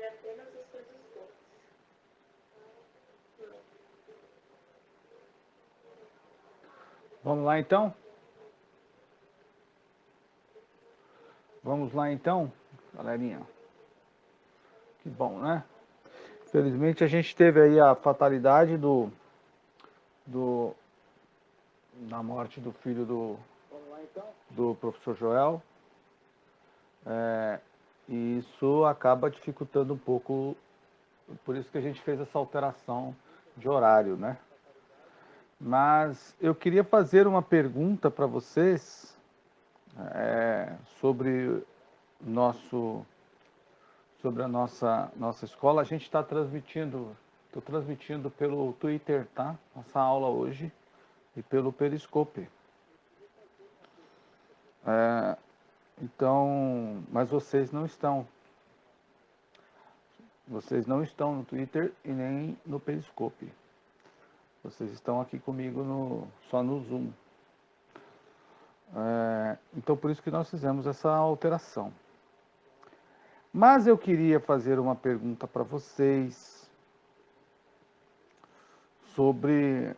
apenas as coisas boas. Vamos lá então? Vamos lá então, galerinha. Que bom, né? Felizmente a gente teve aí a fatalidade da morte do filho do professor Joel. E isso acaba dificultando um pouco, por isso que a gente fez essa alteração de horário, né? Mas eu queria fazer uma pergunta para vocês sobre sobre a nossa escola. A gente está estou transmitindo pelo Twitter, tá? Nossa aula hoje e pelo Periscope. Então, mas vocês não estão. Vocês não estão no Twitter e nem no Periscope. Vocês estão aqui comigo só no Zoom. Então, por isso que nós fizemos essa alteração. Mas eu queria fazer uma pergunta para vocês sobre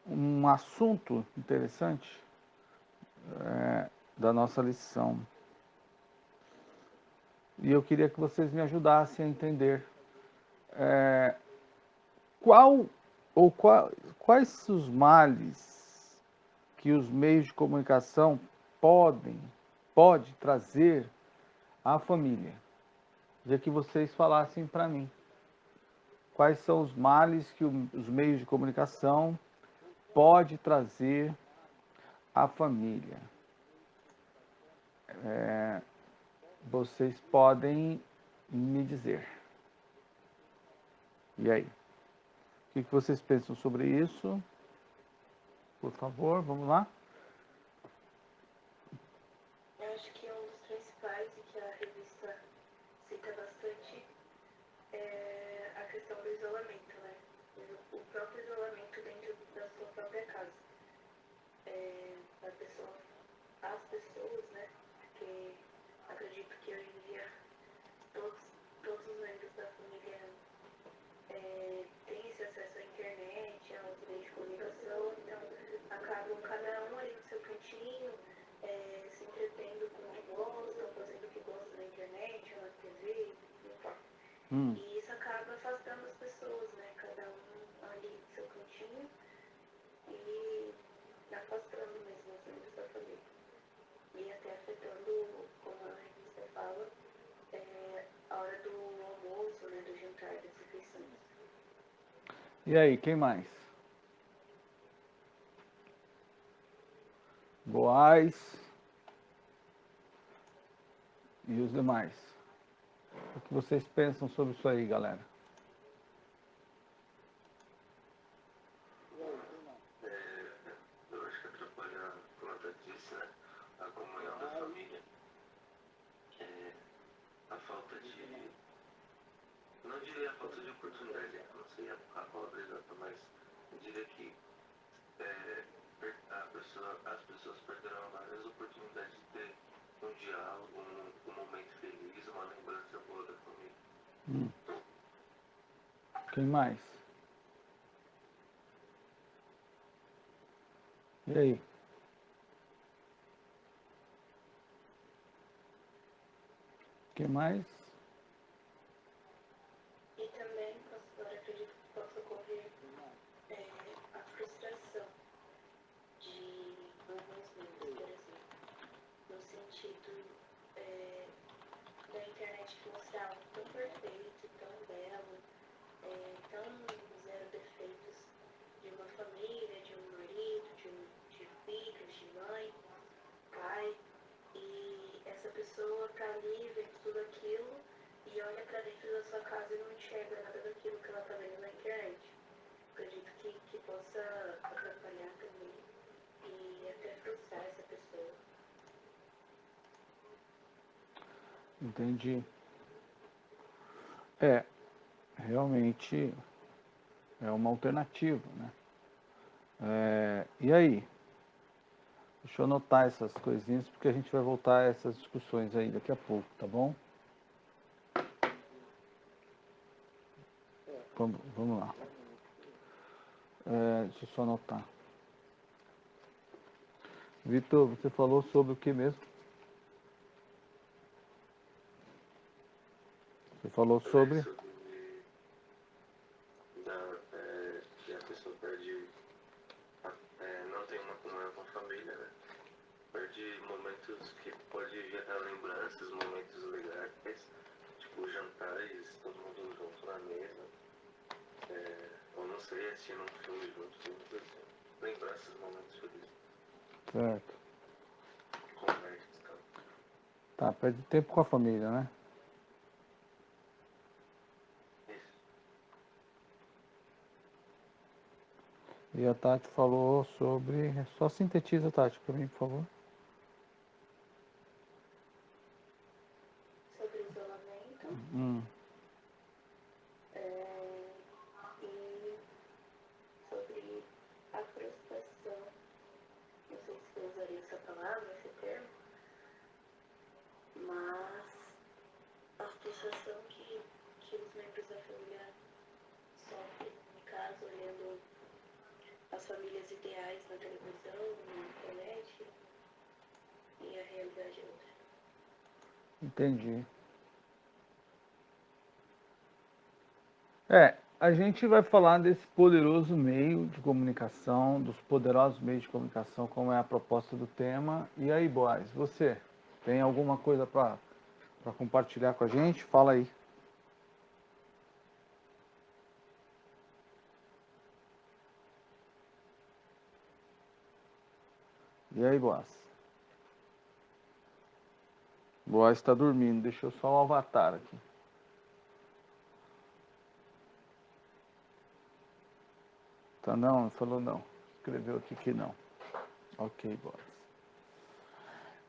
um assunto interessante da nossa lição. E eu queria que vocês me ajudassem a entender quais os males que os meios de comunicação pode trazer à família. Queria que vocês falassem para mim. Quais são os males que os meios de comunicação pode trazer à família? Vocês podem me dizer. E aí? O que vocês pensam sobre isso? Por favor, vamos lá. Eu acho que um dos principais e que a revista cita bastante é a questão do isolamento, né? O próprio isolamento dentro da sua própria casa. As pessoas, né? Porque acredito que hoje em dia todos os membros da família têm esse acesso à internet, aos meios de comunicação, então acabam cada um ali no seu cantinho, se entretendo com o que gostam, fazendo o que gostam na internet, ou na TV, não importa. E isso acaba afastando as pessoas, né? Cada um ali no seu cantinho e afastando mesmo os membros da família. E até afetando, como a revista fala, a hora do almoço, né? Do jantar, das refeições. E aí, quem mais? Boaz e os demais. O que vocês pensam sobre isso aí, galera? Eu acho que atrapalha, como eu disse, né, a comunhão da família. A falta de... Não diria a falta de oportunidade, não sei a palavra exata, mas eu diria que as pessoas perderão várias oportunidades de ter um diálogo, um momento feliz, uma lembrança boa da família. Quem mais? E aí? Quem mais? E também, pastor, acredito que possa ocorrer a frustração de alguns membros, por exemplo, no sentido da internet mostrar algo tão perfeito, tão belo, tão zero defeitos de uma família, de um marido, de filhos, de mãe, pai, e essa pessoa tá ali vendo tudo aquilo e olha para dentro da sua casa e não enxerga nada daquilo que ela tá vendo na internet. Acredito que possa atrapalhar também e até frustrar essa pessoa. Entendi. Realmente é uma alternativa, né? E aí? Deixa eu anotar essas coisinhas, porque a gente vai voltar a essas discussões aí daqui a pouco, tá bom? Vamos lá. Deixa eu só anotar. Vitor, você falou sobre o que mesmo? Você falou sobre... Que a pessoa perde, não tem uma comunhão com a família, né? Perde momentos que pode gerar lembranças, momentos legais, tipo jantares, todo mundo junto na mesa, ou não sei, assistindo um filme junto, assim. Lembrar esses momentos felizes. Certo. Conversas, tá? Tá, perde tempo com a família, né? E a Tati falou sobre... Só sintetiza, Tati, para mim, por favor. Sobre o isolamento e sobre a frustração. Não sei se eu usaria essa palavra, esse termo, mas a frustração que os membros da família sofrem, no caso, olhando as famílias ideais na televisão, na internet, e a realidade é outra. Entendi. A gente vai falar desse poderoso meio de comunicação, dos poderosos meios de comunicação, como é a proposta do tema. E aí, Boaz, você tem alguma coisa para compartilhar com a gente? Fala aí. E aí, Boaz? Boaz está dormindo, deixou só o avatar aqui. Tá não? Falou não. Escreveu aqui que não. Ok, Boaz.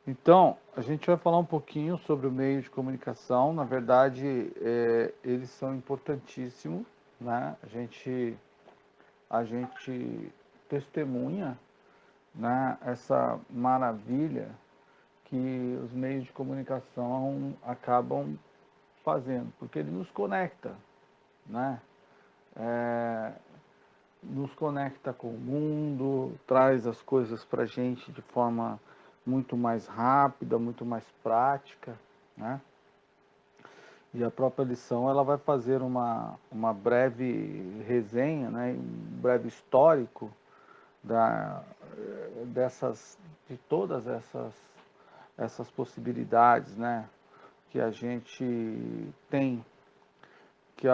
Então, a gente vai falar um pouquinho sobre o meio de comunicação. Na verdade, eles são importantíssimos, né? A gente testemunha, né, essa maravilha que os meios de comunicação acabam fazendo, porque ele nos conecta, né? Nos conecta com o mundo, traz as coisas para a gente de forma muito mais rápida, muito mais prática, né? E a própria lição ela vai fazer uma breve resenha, né, um breve histórico de todas essas possibilidades, né, que a gente tem, que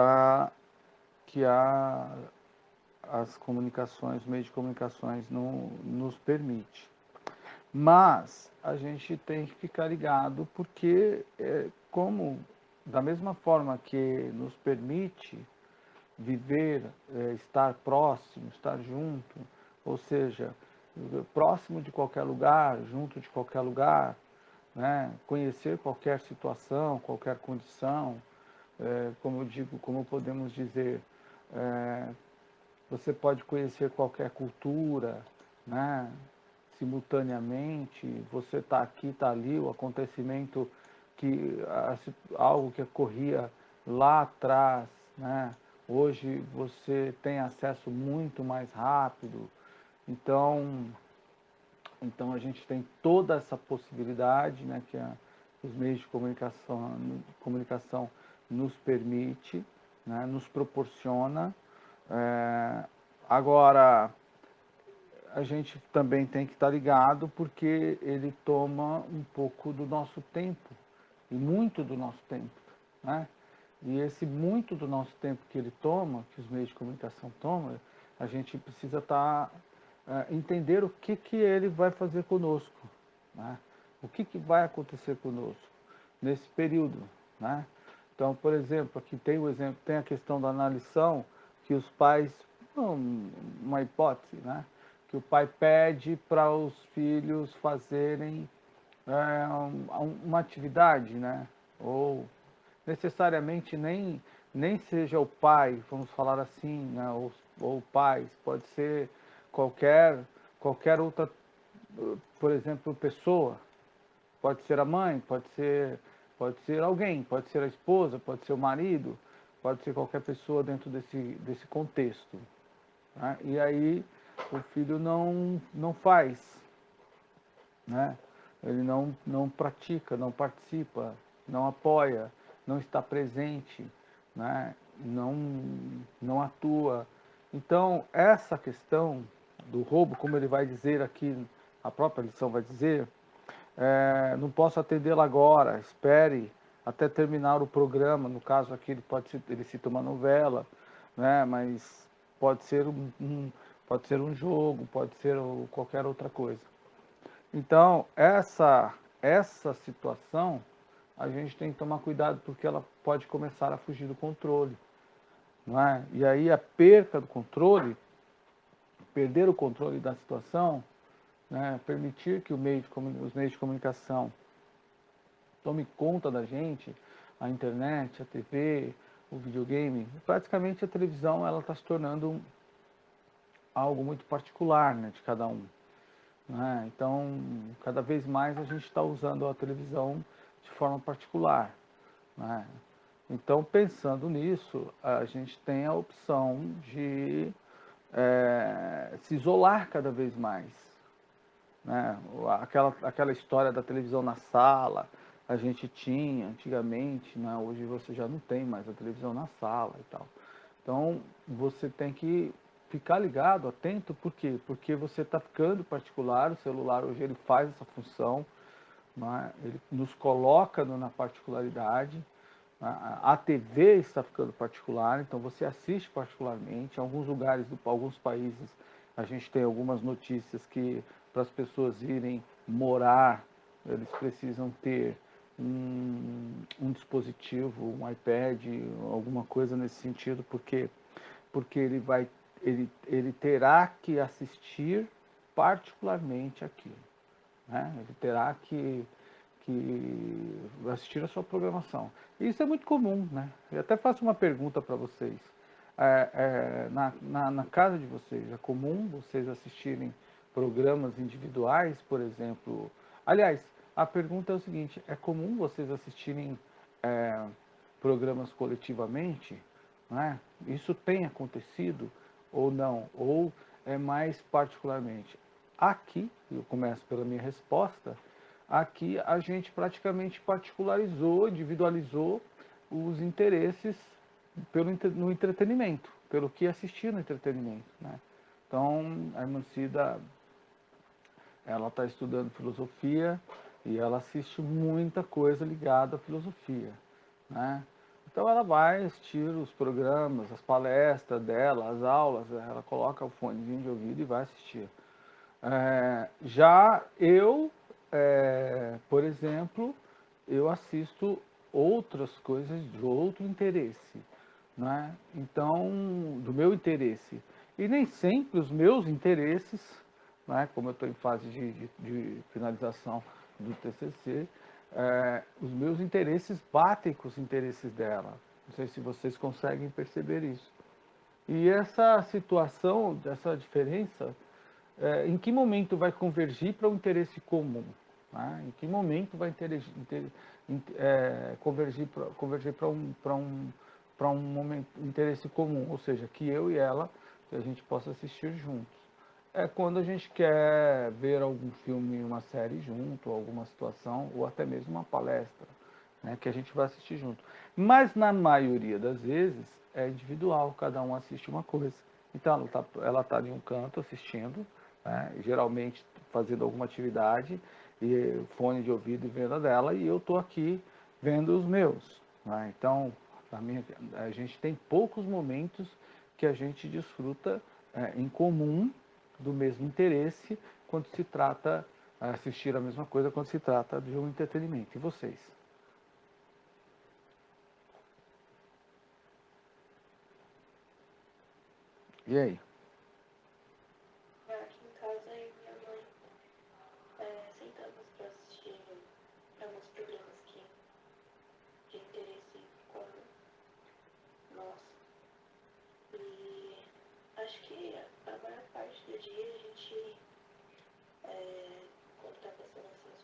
as comunicações, os meios de comunicações nos permite. Mas a gente tem que ficar ligado porque como da mesma forma que nos permite viver, estar próximo, estar junto, ou seja, próximo de qualquer lugar, junto de qualquer lugar, né? Conhecer qualquer situação, qualquer condição, como eu digo, como podemos dizer, você pode conhecer qualquer cultura, né? Simultaneamente, você está aqui, está ali, o acontecimento algo que ocorria lá atrás, né? Hoje você tem acesso muito mais rápido, então a gente tem toda essa possibilidade, né, que os meios de comunicação nos permite, né, nos proporciona. Agora, a gente também tem que estar ligado porque ele toma um pouco do nosso tempo, e muito do nosso tempo, né? E esse muito do nosso tempo que ele toma, que os meios de comunicação tomam, a gente precisa entender o que ele vai fazer conosco, né? O que vai acontecer conosco nesse período, né? Então, por exemplo, aqui tem tem a questão da lição, que os pais, uma hipótese, né? Que o pai pede para os filhos fazerem uma atividade, né? Ou necessariamente nem seja o pai, vamos falar assim, né? Ou pais, pode ser qualquer outra, por exemplo, pessoa, pode ser a mãe, pode ser alguém, pode ser a esposa, pode ser o marido, pode ser qualquer pessoa dentro desse contexto. Né? E aí o filho não faz, né? Ele não pratica, não participa, não apoia, não está presente, né? Não atua. Então, essa questão do roubo, como ele vai dizer aqui, a própria lição vai dizer, não posso atendê-la agora, espere até terminar o programa. No caso aqui, ele cita uma novela, né? Mas pode ser pode ser um jogo, pode ser qualquer outra coisa. Então, essa situação, a gente tem que tomar cuidado, porque ela pode começar a fugir do controle. Não é? E aí a perca do controle, perder o controle da situação, né, permitir que os meios de comunicação tome conta da gente, a internet, a TV, o videogame, praticamente a televisão ela está se tornando algo muito particular, né, de cada um. Né? Então, cada vez mais a gente está usando a televisão de forma particular. Né? Então, pensando nisso, a gente tem a opção de se isolar cada vez mais. Né? Aquela história da televisão na sala, a gente tinha antigamente, né? Hoje você já não tem mais a televisão na sala e tal. Então, você tem que ficar ligado, atento, por quê? Porque você está ficando particular, o celular hoje ele faz essa função, né? Ele nos coloca na particularidade, né? A TV está ficando particular, então você assiste particularmente. Em alguns lugares, alguns países, a gente tem algumas notícias que para as pessoas irem morar, eles precisam ter um dispositivo, um iPad, alguma coisa nesse sentido, porque ele terá que assistir particularmente aquilo, né? Ele terá que assistir a sua programação. E isso é muito comum, né? Eu até faço uma pergunta para vocês. Na casa de vocês, é comum vocês assistirem programas individuais, por exemplo? Aliás, a pergunta é o seguinte, é comum vocês assistirem programas coletivamente? Né? Isso tem acontecido ou não? Ou é mais particularmente? Aqui, eu começo pela minha resposta, aqui a gente praticamente particularizou, individualizou os interesses no entretenimento, pelo que assistir no entretenimento. Né? Então, a Emancida, ela está estudando filosofia e ela assiste muita coisa ligada à filosofia. Né? Então ela vai assistir os programas, as palestras dela, as aulas, ela coloca o fonezinho de ouvido e vai assistir. Já eu, por exemplo, eu assisto outras coisas de outro interesse, né? Então, do meu interesse. E nem sempre os meus interesses, né, como eu estou em fase de finalização do TCC, os meus interesses batem com os interesses dela. Não sei se vocês conseguem perceber isso. E essa situação, essa diferença, em que momento vai convergir para um interesse comum? Né? Em que momento vai convergir para um interesse comum? Ou seja, que eu e ela, que a gente possa assistir juntos. É quando a gente quer ver algum filme, uma série junto, alguma situação, ou até mesmo uma palestra, né, que a gente vai assistir junto. Mas na maioria das vezes é individual, cada um assiste uma coisa. Então ela tá em um canto assistindo, né, geralmente fazendo alguma atividade, e fone de ouvido e vendo a dela, e eu estou aqui vendo os meus. Né? Então a gente tem poucos momentos que a gente desfruta em comum do mesmo interesse quando se trata assistir a mesma coisa quando se trata de um entretenimento. E vocês? E aí? Aqui em casa, eu e minha mãe sentamos para assistir alguns programas de interesse comum nosso. E acho que a maior parte do dia a gente, quando está passando assim, os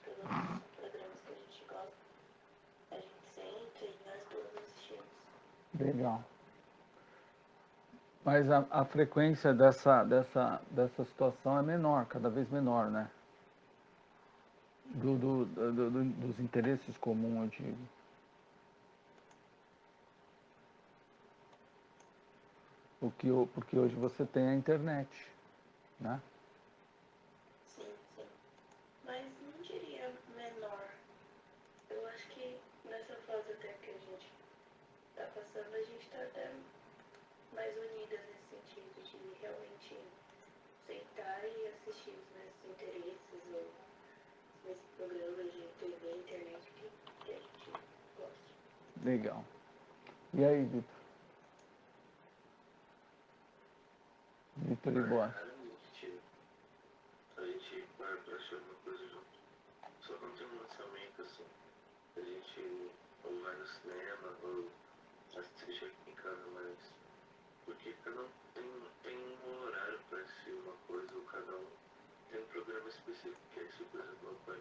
programas que a gente gosta, a gente senta e nós todos assistimos. Legal. Mas a frequência dessa situação é menor, cada vez menor, né? Dos interesses comuns, eu digo. Porque hoje você tem a internet, né? Sim, sim. Mas não diria menor. Eu acho que nessa fase até que a gente tá passando, a gente tá até mais unidas nesse sentido de realmente sentar e assistir os mesmos interesses ou os mesmos programas de TV, internet que a gente gosta. Legal. E aí, Vitor? Vitor Iboa. Raramente a gente para pra assistir alguma coisa junto. Só quando tem um lançamento assim, a gente ou vai no cinema ou assiste aqui em casa, mas porque cada um tem um horário para assistir uma coisa, ou cada um tem um programa específico que é isso, por exemplo, meu pai.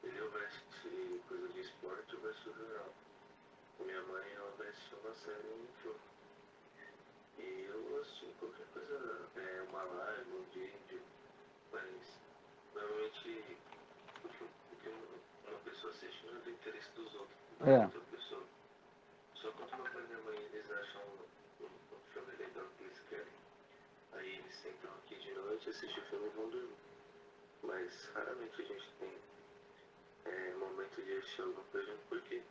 Ele vai assistir coisa de esporte ou vai assistir jornal. Minha mãe, ela vai assistir uma série ou um filme. E eu assisto qualquer coisa, uma live, um vídeo, mas normalmente o que uma pessoa assiste não é do interesse dos outros, da É. outra pessoa. Só quando meu pai e minha mãe eles acham um filme legal que eles querem, aí eles sentam aqui de noite, assistem o filme e vão dormir. Mas raramente a gente tem momento de assistir alguma coisa junto, porque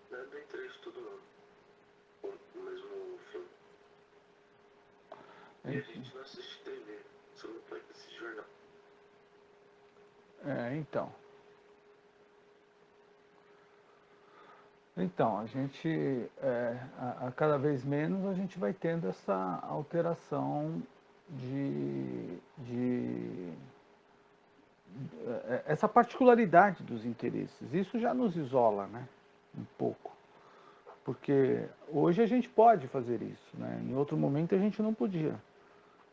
não é do interesse de todo mundo, o mesmo filme. E a gente não assiste TV, só não pode assistir jornal. Então. Então, a gente, a cada vez menos, a gente vai tendo essa alteração essa particularidade dos interesses. Isso já nos isola, né? Um pouco. Porque hoje a gente pode fazer isso, né? Em outro momento a gente não podia.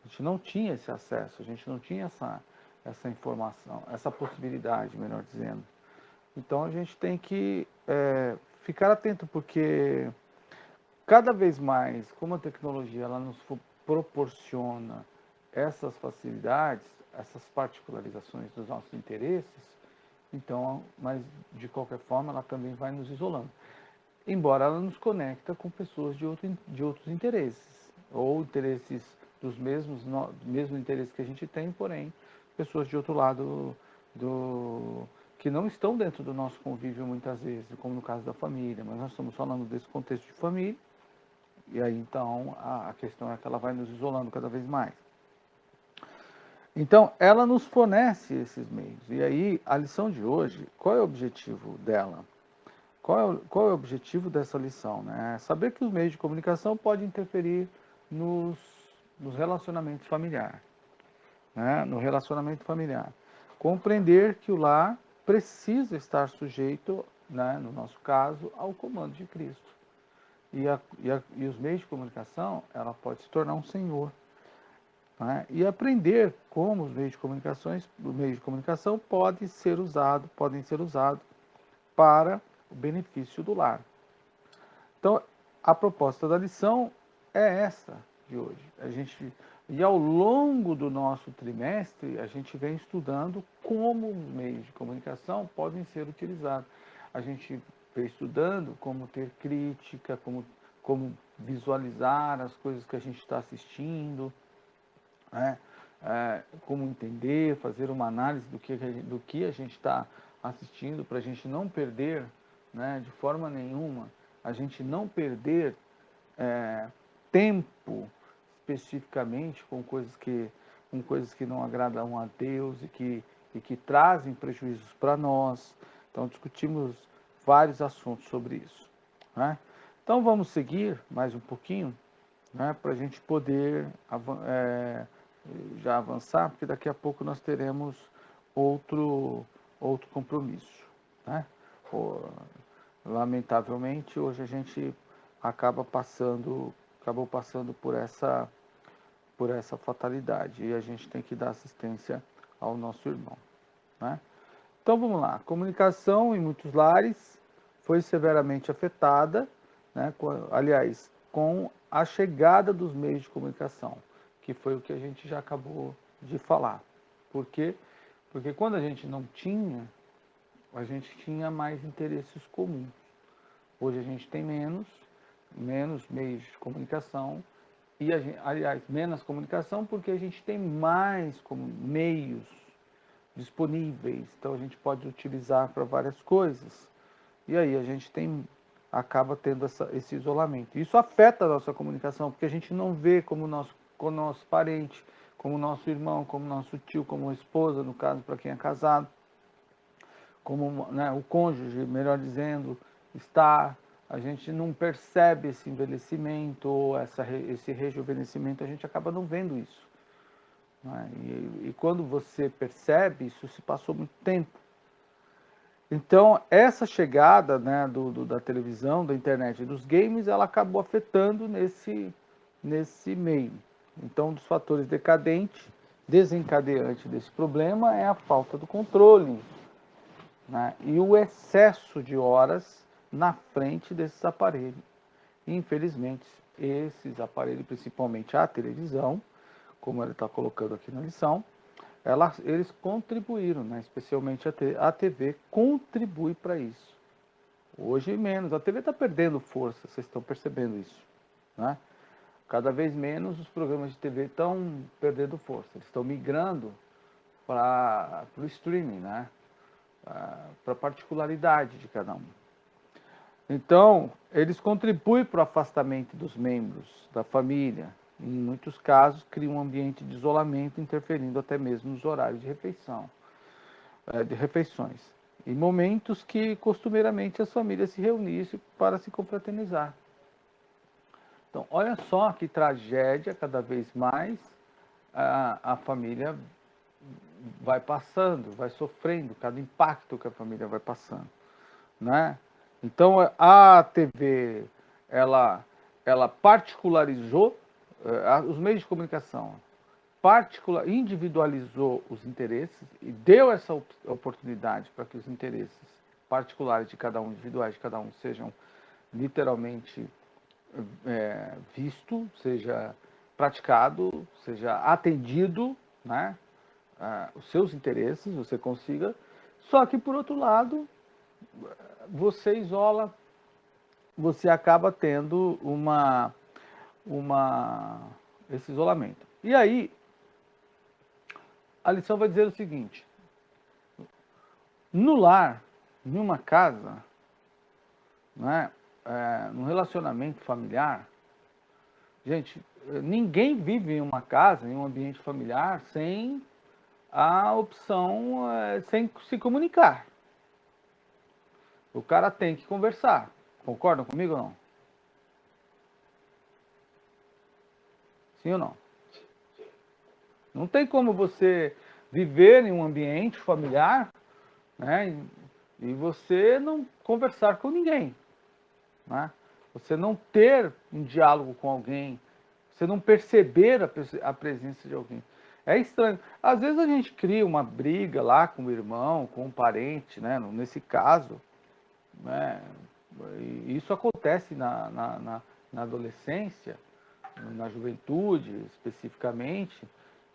A gente não tinha esse acesso, a gente não tinha essa informação, essa possibilidade, melhor dizendo. Então a gente tem que ficar atento, porque cada vez mais, como a tecnologia ela nos proporciona essas facilidades, essas particularizações dos nossos interesses, então, mas de qualquer forma ela também vai nos isolando. Embora ela nos conecta com pessoas de outros interesses, ou interesses dos mesmo interesse que a gente tem, porém, pessoas de outro lado que não estão dentro do nosso convívio muitas vezes, como no caso da família, mas nós estamos falando desse contexto de família, e aí então a questão é que ela vai nos isolando cada vez mais. Então, ela nos fornece esses meios. E aí, a lição de hoje, qual é o objetivo dela? Qual é o objetivo dessa lição? Né? Saber que os meios de comunicação podem interferir nos relacionamentos familiares. Né? No relacionamento familiar. Compreender que o lar precisa estar sujeito, né, no nosso caso, ao comando de Cristo. E os meios de comunicação, ela pode se tornar um senhor. Né? E aprender como os meios de comunicação podem ser usados para o benefício do lar. Então, a proposta da lição é essa de hoje. E ao longo do nosso trimestre, a gente vem estudando como os meios de comunicação podem ser utilizados. A gente vem estudando como ter crítica, como visualizar as coisas que a gente está assistindo, né? Como entender, fazer uma análise do que a gente está assistindo, para a gente não perder, né, de forma nenhuma, a gente não perder tempo especificamente com coisas que não agradam a Deus e que trazem prejuízos para nós. Então discutimos vários assuntos sobre isso. Né? Então vamos seguir mais um pouquinho, né, para a gente poder já avançar, porque daqui a pouco nós teremos outro compromisso. Né? Lamentavelmente, hoje a gente acabou passando por essa fatalidade e a gente tem que dar assistência ao nosso irmão. Né? Então vamos lá. A comunicação em muitos lares foi severamente afetada, né? Aliás, com a chegada dos meios de comunicação, que foi o que a gente já acabou de falar. Por quê? Porque quando a gente não tinha, a gente tinha mais interesses comuns. Hoje a gente tem menos meios de comunicação e, aliás, menos comunicação porque a gente tem mais meios disponíveis. Então a gente pode utilizar para várias coisas. E aí a gente acaba tendo esse isolamento. Isso afeta a nossa comunicação, porque a gente não vê como nosso parente, como nosso irmão, como nosso tio, como esposa, no caso, para quem é casado, como, né, o cônjuge, melhor dizendo, está. A gente não percebe esse envelhecimento ou esse rejuvenescimento, a gente acaba não vendo isso. Né? E quando você percebe, isso se passou muito tempo. Então, essa chegada, né, da televisão, da internet e dos games, ela acabou afetando nesse meio. Então, um dos fatores desencadeantes desse problema é a falta do controle, né, e o excesso de horas na frente desses aparelhos. E, infelizmente, esses aparelhos, principalmente a televisão, como ele está colocando aqui na lição, eles contribuíram, né? Especialmente a TV contribui para isso. Hoje menos, a TV está perdendo força, vocês estão percebendo isso, né? Cada vez menos os programas de TV estão perdendo força, eles estão migrando para o streaming, né? Para a particularidade de cada um. Então, eles contribuem para o afastamento dos membros da família. Em muitos casos, criam um ambiente de isolamento, interferindo até mesmo nos horários de refeições. Em momentos que, costumeiramente, as famílias se reunissem para se confraternizar. Então, olha só que tragédia, cada vez mais, a família vai passando, vai sofrendo, cada impacto que a família vai passando, né? Então, a TV, ela particularizou os meios de comunicação, individualizou os interesses e deu essa oportunidade para que os interesses particulares de cada um, individuais de cada um, sejam literalmente visto, seja praticado, seja atendido, né? Os seus interesses, você consiga. Só que, por outro lado, você isola, você acaba tendo esse isolamento. E aí, a lição vai dizer o seguinte: no lar, em uma casa, né, num relacionamento familiar, gente, ninguém vive em uma casa, em um ambiente familiar, sem a opção, sem se comunicar. O cara tem que conversar. Concordam comigo ou não? Sim ou não? Não tem como você viver em um ambiente familiar, né, e você não conversar com ninguém, né? Você não ter um diálogo com alguém, você não perceber a presença de alguém. É estranho. Às vezes a gente cria uma briga lá com o irmão, com um parente, né? Nesse caso, né? E isso acontece na adolescência, na juventude especificamente,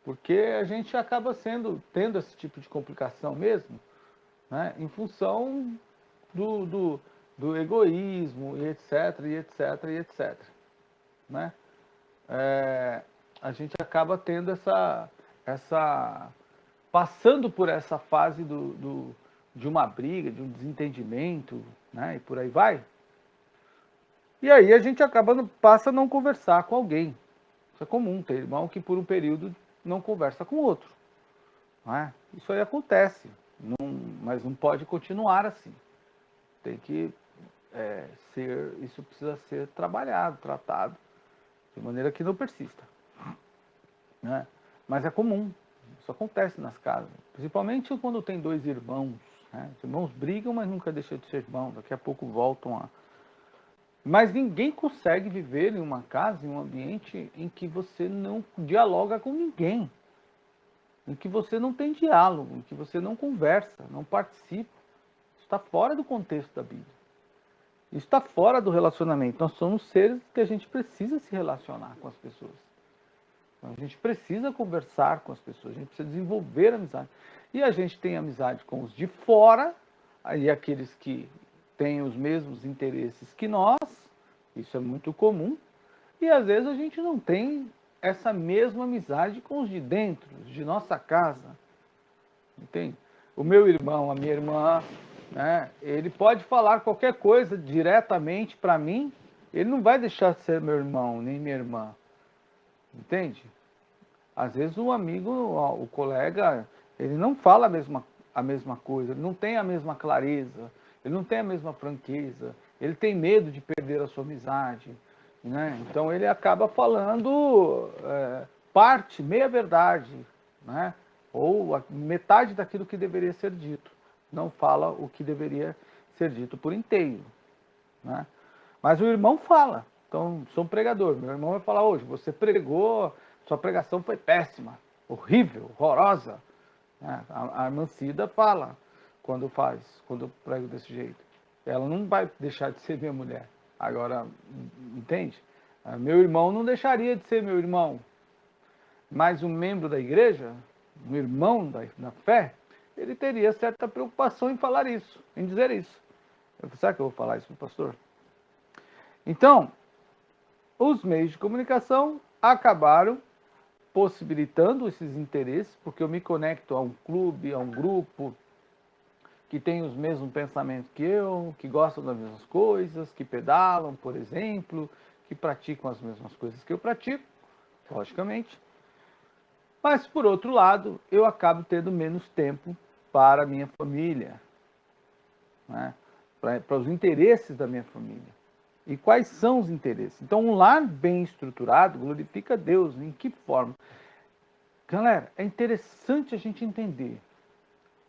porque a gente acaba tendo esse tipo de complicação mesmo, né? Em função do egoísmo, e etc, e etc, e etc. Né? A gente acaba tendo passando por essa fase de uma briga, de um desentendimento, né? E por aí vai. E aí a gente passa a não conversar com alguém. Isso é comum, ter irmão que por um período não conversa com o outro. Não é? Isso aí acontece, mas não pode continuar assim. Tem que isso precisa ser trabalhado, tratado, de maneira que não persista. Né? Mas é comum, isso acontece nas casas, principalmente quando tem dois irmãos. Né? Os irmãos brigam, mas nunca deixam de ser irmãos, daqui a pouco voltam a... Mas ninguém consegue viver em uma casa, em um ambiente em que você não dialoga com ninguém, em que você não tem diálogo, em que você não conversa, não participa. Isso está fora do contexto da Bíblia. Isso está fora do relacionamento. Nós somos seres que a gente precisa se relacionar com as pessoas. Então, a gente precisa conversar com as pessoas, a gente precisa desenvolver amizade. E a gente tem amizade com os de fora, aí aqueles que têm os mesmos interesses que nós, isso é muito comum. E às vezes a gente não tem essa mesma amizade com os de dentro, de nossa casa. Entende? O meu irmão, a minha irmã, né, ele pode falar qualquer coisa diretamente para mim, ele não vai deixar de ser meu irmão, nem minha irmã. Entende? Às vezes o amigo, o colega, ele não fala a mesma coisa, ele não tem a mesma clareza, ele não tem a mesma franqueza, ele tem medo de perder a sua amizade, né? Então ele acaba falando parte, meia verdade, né? Ou metade daquilo que deveria ser dito. Não fala o que deveria ser dito por inteiro, né? Mas o irmão fala. Então, sou um pregador. Meu irmão vai falar hoje, você pregou, sua pregação foi péssima, horrível, horrorosa. A irmã Cida fala quando eu prego desse jeito. Ela não vai deixar de ser minha mulher. Agora, entende? Meu irmão não deixaria de ser meu irmão. Mas um membro da igreja, um irmão da fé, ele teria certa preocupação em falar isso, em dizer isso. Será que eu vou falar isso para o pastor? Então, os meios de comunicação acabaram possibilitando esses interesses, porque eu me conecto a um clube, a um grupo que tem os mesmos pensamentos que eu, que gostam das mesmas coisas, que pedalam, por exemplo, que praticam as mesmas coisas que eu pratico, logicamente. Mas, por outro lado, eu acabo tendo menos tempo para a minha família, né? Para os interesses da minha família. E quais são os interesses? Então, um lar bem estruturado glorifica a Deus. Em que forma? Galera, é interessante a gente entender.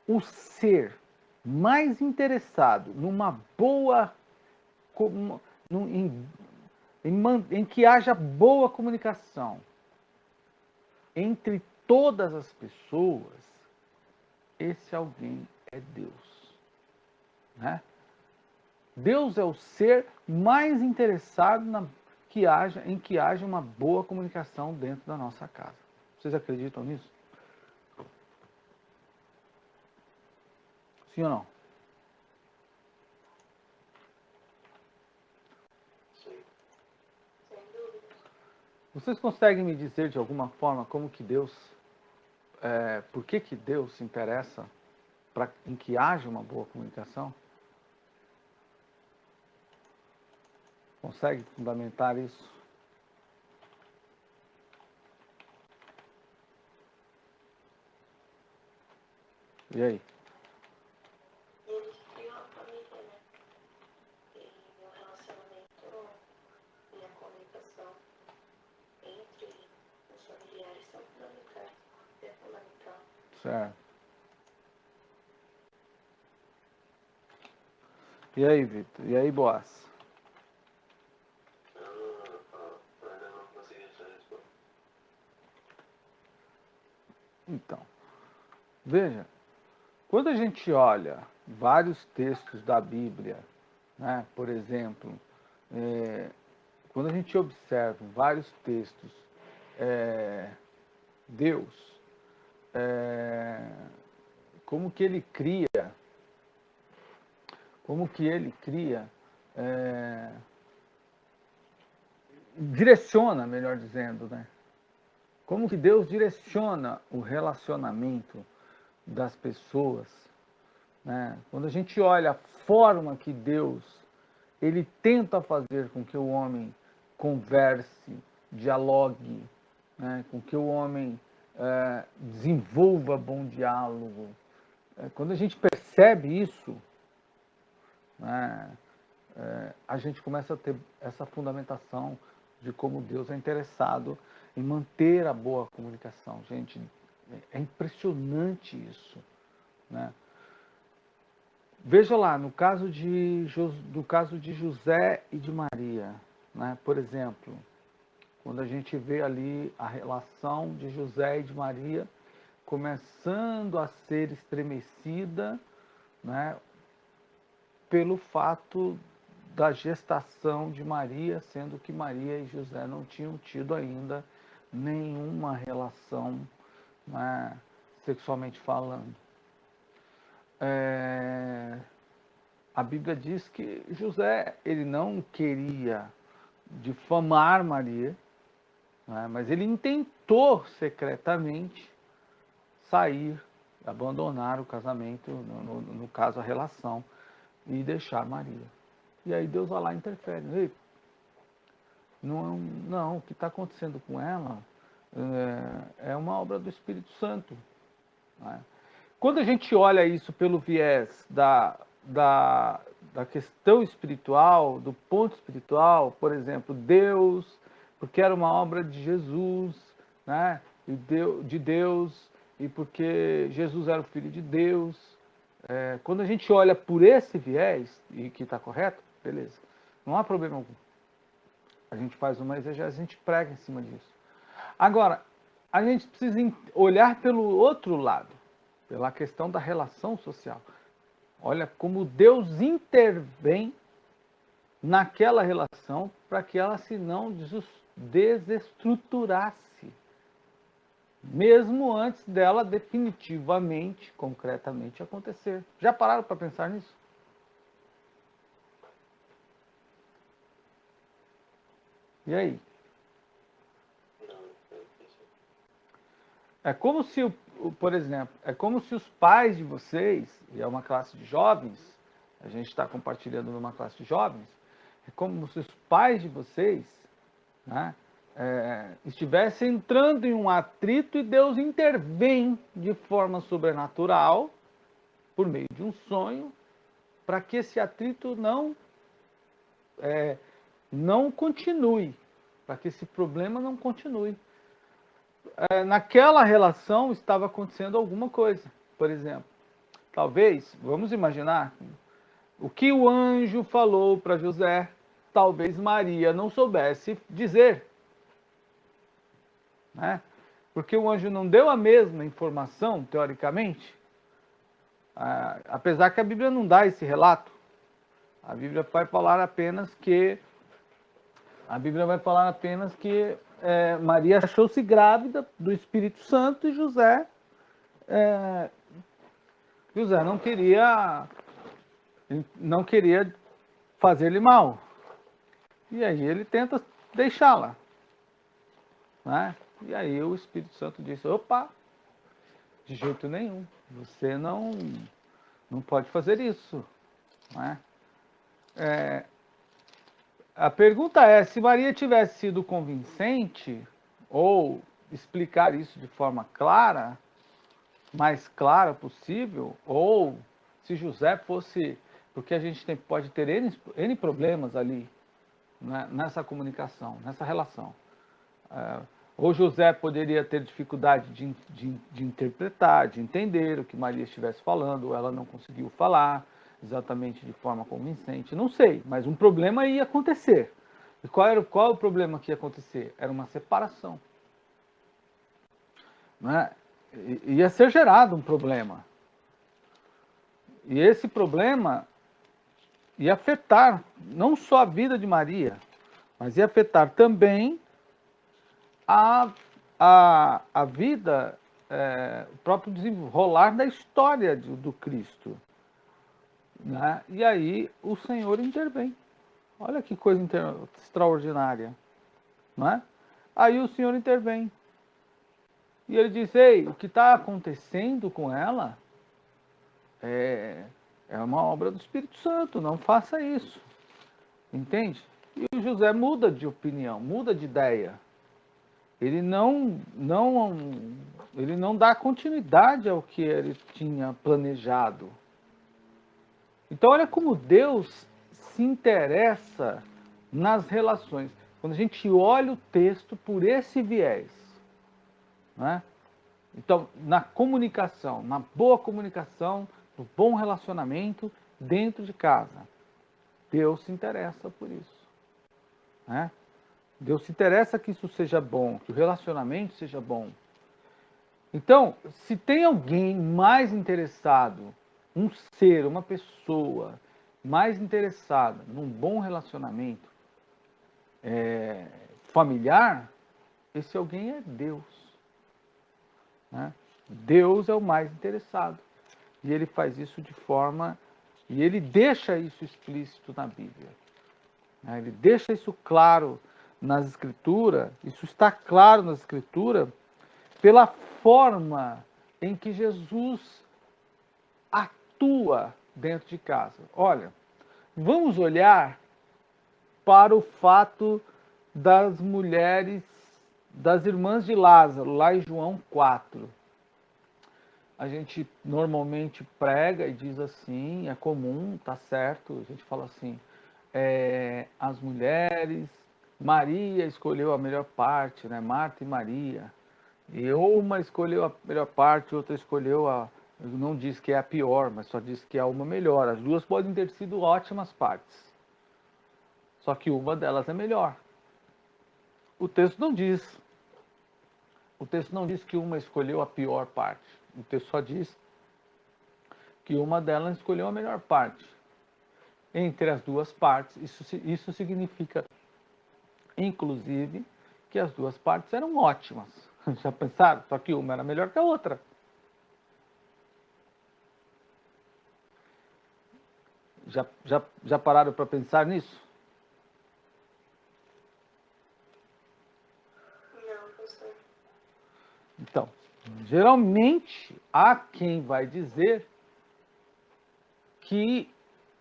O ser mais interessado numa boa... em que haja boa comunicação entre todas as pessoas, esse alguém é Deus, né? Deus é o ser mais interessado em que haja uma boa comunicação dentro da nossa casa. Vocês acreditam nisso? Sim ou não? Sim. Sem dúvida. Vocês conseguem me dizer de alguma forma como que Deus, por que Deus se interessa em que haja uma boa comunicação? Consegue fundamentar isso? E aí? Eles criam a família, né? E o relacionamento e a comunicação entre os familiares são fundamentais. É fundamental. Certo. E aí, Vitor? E aí, Boaz? Eu ainda não consegui essa resposta. Então, veja, quando a gente olha vários textos da Bíblia, né, por exemplo, quando a gente observa vários textos, Deus, como que ele cria, direciona, melhor dizendo, né? Como que Deus direciona o relacionamento das pessoas, né? Quando a gente olha a forma que Deus ele tenta fazer com que o homem converse, dialogue, né? Com que o homem desenvolva bom diálogo. Quando a gente percebe isso, né? A gente começa a ter essa fundamentação de como Deus é interessado em manter a boa comunicação. Gente, é impressionante isso, né? Veja lá, no caso de José e de Maria, né? Por exemplo, quando a gente vê ali a relação de José e de Maria começando a ser estremecida, né? Pelo fato da gestação de Maria, sendo que Maria e José não tinham tido ainda nenhuma relação, né, sexualmente falando. A Bíblia diz que José, ele não queria difamar Maria, né, mas ele intentou secretamente sair, abandonar o casamento, no caso a relação, e deixar Maria. E aí Deus vai lá e interfere. Ei, não, o que está acontecendo com ela é uma obra do Espírito Santo. Né? Quando a gente olha isso pelo viés da questão espiritual, do ponto espiritual, por exemplo, Deus, porque era uma obra de Jesus, né? De Deus, e porque Jesus era o Filho de Deus. Quando a gente olha por esse viés, e que está correto, beleza, não há problema algum. A gente faz uma exegese, a gente prega em cima disso. Agora, a gente precisa olhar pelo outro lado, pela questão da relação social. Olha como Deus intervém naquela relação para que ela se não desestruturasse, mesmo antes dela definitivamente, concretamente acontecer. Já pararam para pensar nisso? E aí? É como se, por exemplo, é como se os pais de vocês, e é uma classe de jovens, a gente está compartilhando numa classe de jovens, é como se os pais de vocês, né, estivessem entrando em um atrito e Deus intervém de forma sobrenatural, por meio de um sonho, para que esse atrito não continue, para que esse problema não continue. Naquela relação estava acontecendo alguma coisa. Por exemplo, talvez, vamos imaginar, o que o anjo falou para José, talvez Maria não soubesse dizer. Né? Porque o anjo não deu a mesma informação, teoricamente, apesar que a Bíblia não dá esse relato. A Bíblia vai falar apenas que Maria achou-se grávida do Espírito Santo e José não queria fazer-lhe mal. E aí ele tenta deixá-la. Né? E aí o Espírito Santo disse, opa, de jeito nenhum, você não pode fazer isso. Né? A pergunta é, se Maria tivesse sido convincente, ou explicar isso de forma clara, mais clara possível, ou se José fosse, porque a gente pode ter N problemas ali, né, nessa comunicação, nessa relação. Ou José poderia ter dificuldade de interpretar, de entender o que Maria estivesse falando, ou ela não conseguiu falar exatamente de forma convincente, não sei, mas um problema ia acontecer. E qual o problema que ia acontecer? Era uma separação. Né? Ia ser gerado um problema. E esse problema ia afetar não só a vida de Maria, mas ia afetar também a vida, o próprio desenrolar da história do Cristo. Né? E aí o Senhor intervém. Olha que coisa extraordinária. Não é? Aí o Senhor intervém. E ele diz, ei, o que está acontecendo com ela é uma obra do Espírito Santo, não faça isso. Entende? E o José muda de opinião, muda de ideia. Ele não dá continuidade ao que ele tinha planejado. Então, olha como Deus se interessa nas relações. Quando a gente olha o texto por esse viés. Né? Então, na comunicação, na boa comunicação, no bom relacionamento dentro de casa, Deus se interessa por isso. Né? Deus se interessa que isso seja bom, que o relacionamento seja bom. Então, se tem alguém mais interessado, um ser, uma pessoa, mais interessada num bom relacionamento familiar, esse alguém é Deus. Né? Deus é o mais interessado. E ele faz isso de forma... E ele deixa isso explícito na Bíblia. Né? Ele deixa isso claro nas Escrituras. Isso está claro nas Escrituras pela forma em que Jesus atua dentro de casa. Olha, vamos olhar para o fato das mulheres, das irmãs de Lázaro, lá em João 4. A gente normalmente prega e diz assim, é comum, tá certo, a gente fala assim, as mulheres, Maria escolheu a melhor parte, né? Marta e Maria. E uma escolheu a melhor parte, outra escolheu não diz que é a pior, mas só diz que é uma melhor. As duas podem ter sido ótimas partes. Só que uma delas é melhor. O texto não diz. O texto não diz que uma escolheu a pior parte. O texto só diz que uma delas escolheu a melhor parte. Entre as duas partes, isso significa, inclusive, que as duas partes eram ótimas. Já pensaram? Só que uma era melhor que a outra. Já pararam para pensar nisso? Não, professor. Então, geralmente, há quem vai dizer que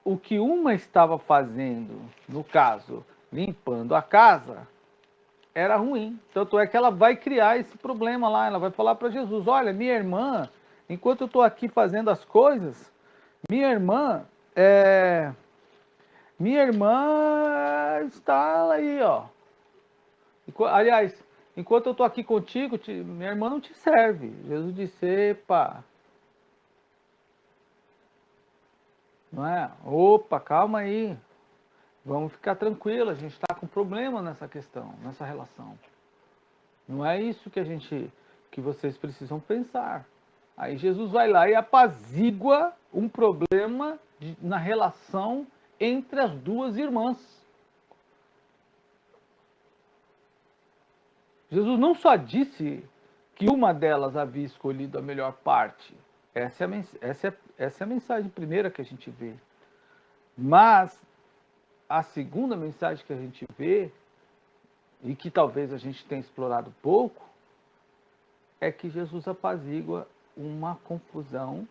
o que uma estava fazendo, no caso, limpando a casa, era ruim. Tanto é que ela vai criar esse problema lá. Ela vai falar para Jesus: olha, minha irmã, enquanto eu estou aqui fazendo as coisas, minha irmã está aí, ó. Aliás, enquanto eu estou aqui contigo, minha irmã não te serve. Jesus disse: epa, não é? Opa, calma aí. Vamos ficar tranquilo, a gente está com problema nessa questão, nessa relação. Não é isso que vocês precisam pensar. Aí Jesus vai lá e apazigua um problema na relação entre as duas irmãs. Jesus não só disse que uma delas havia escolhido a melhor parte. Essa é a mensagem primeira que a gente vê. Mas a segunda mensagem que a gente vê, e que talvez a gente tenha explorado pouco, é que Jesus apazigua uma confusão,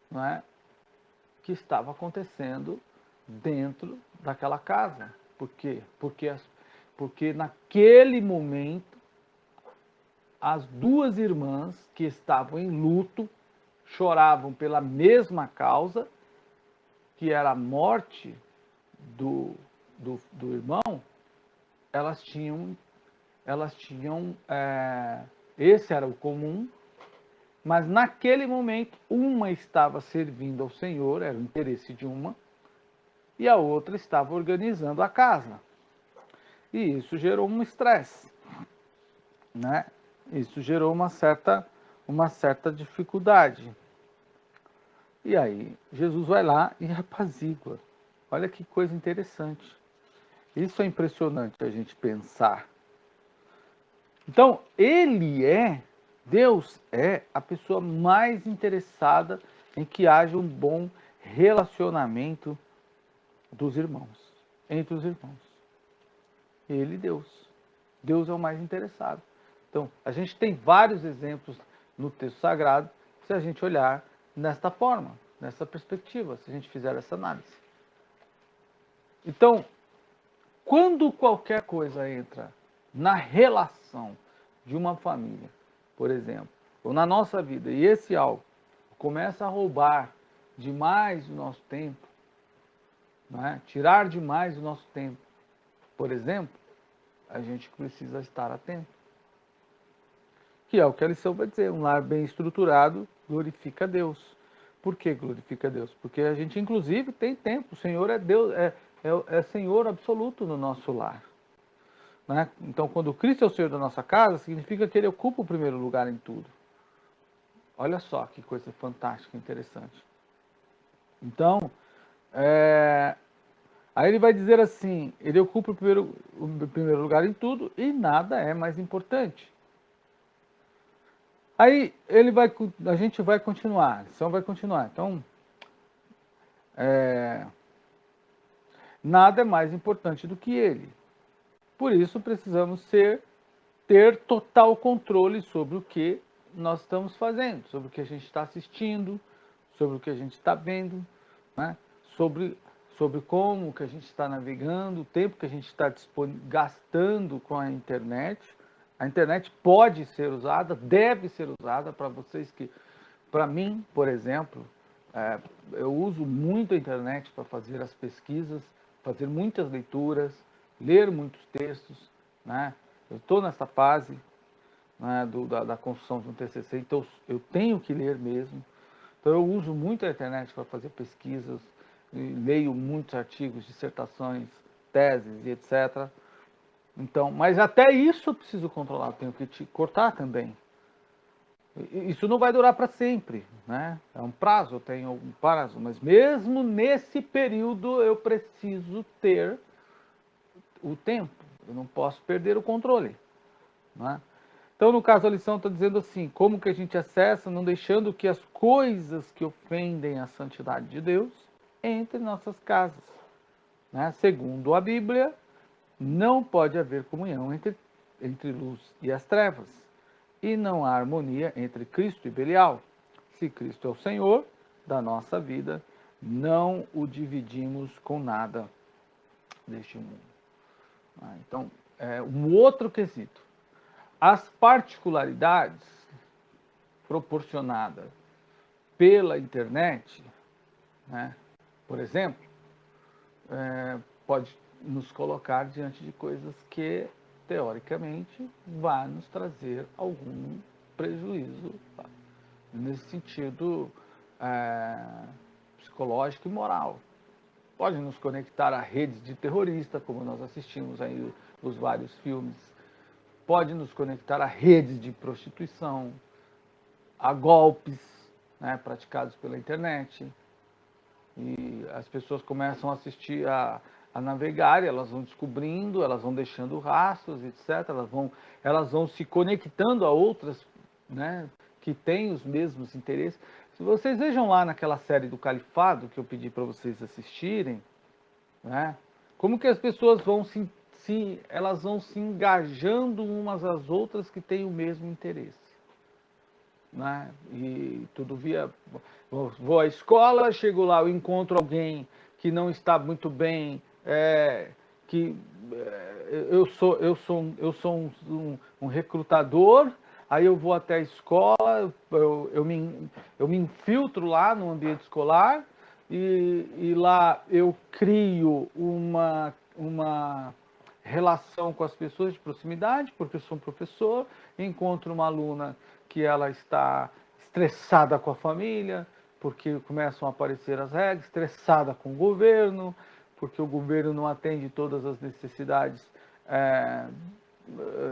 não é, que estava acontecendo dentro daquela casa. Por quê? Porque naquele momento, as duas irmãs que estavam em luto choravam pela mesma causa, que era a morte do irmão. Elas tinham esse era o comum, mas naquele momento uma estava servindo ao Senhor, era o interesse de uma, e a outra estava organizando a casa. E isso gerou um estresse, né? Isso gerou uma certa dificuldade. E aí Jesus vai lá e apazigua. Olha que coisa interessante. Isso é impressionante a gente pensar. Então, Deus é a pessoa mais interessada em que haja um bom relacionamento dos irmãos, entre os irmãos. Deus é o mais interessado. Então, a gente tem vários exemplos no texto sagrado, se a gente olhar nesta forma, nessa perspectiva, se a gente fizer essa análise. Então, quando qualquer coisa entra na relação de uma família, por exemplo, ou na nossa vida, e esse algo começa a roubar demais o nosso tempo, né? Tirar demais o nosso tempo, por exemplo, a gente precisa estar atento. Que é o que a lição vai dizer, um lar bem estruturado glorifica a Deus. Por que glorifica a Deus? Porque a gente, inclusive, tem tempo. O Senhor é Deus, é Senhor absoluto no nosso lar. Né? Então, quando Cristo é o Senhor da nossa casa, significa que Ele ocupa o primeiro lugar em tudo. Olha só que coisa fantástica, interessante. Então, Aí ele vai dizer assim, ele ocupa o primeiro lugar em tudo e nada é mais importante. Aí a gente vai continuar, a lição vai continuar. Então, nada é mais importante do que ele. Por isso precisamos ter total controle sobre o que nós estamos fazendo, sobre o que a gente está assistindo, sobre o que a gente está vendo, né? sobre como que a gente está navegando, o tempo que a gente está gastando com a internet. A internet pode ser usada, deve ser usada para vocês que... Para mim, por exemplo, eu uso muito a internet para fazer as pesquisas, fazer muitas leituras, ler muitos textos, né? Eu estou nessa fase, né, da construção de um TCC, então eu tenho que ler mesmo. Então eu uso muito a internet para fazer pesquisas, leio muitos artigos, dissertações, teses e etc. Então, mas até isso eu preciso controlar, eu tenho que cortar também. Isso não vai durar para sempre, né? É um prazo, eu tenho um prazo, mas mesmo nesse período eu preciso ter o tempo, eu não posso perder o controle, né? Então, no caso, a lição está dizendo assim, como que a gente acessa, não deixando que as coisas que ofendem a santidade de Deus entrem em nossas casas, né? Segundo a Bíblia, não pode haver comunhão entre luz e as trevas, e não há harmonia entre Cristo e Belial. Se Cristo é o Senhor da nossa vida, não o dividimos com nada deste mundo. Então, um outro quesito. As particularidades proporcionadas pela internet, né, por exemplo, pode nos colocar diante de coisas que, teoricamente, vai nos trazer algum prejuízo, tá? Nesse sentido psicológico e moral. Pode nos conectar a redes de terroristas, como nós assistimos aí os vários filmes. Pode nos conectar a redes de prostituição, a golpes, né, praticados pela internet. E as pessoas começam a assistir, a navegar, e elas vão descobrindo, elas vão deixando rastros, etc. Elas vão se conectando a outras, né, que têm os mesmos interesses. Se vocês vejam lá naquela série do Califado, que eu pedi para vocês assistirem, né, como que as pessoas elas vão se engajando umas às outras que têm o mesmo interesse, né? E tudo via... Vou à escola, chego lá, eu encontro alguém que não está muito bem, eu sou um recrutador, aí eu vou até a escola, eu me infiltro lá no ambiente escolar, e lá eu crio uma relação com as pessoas de proximidade, porque eu sou um professor, encontro uma aluna que ela está estressada com a família, porque começam a aparecer as regras, estressada com o governo, porque o governo não atende todas as necessidades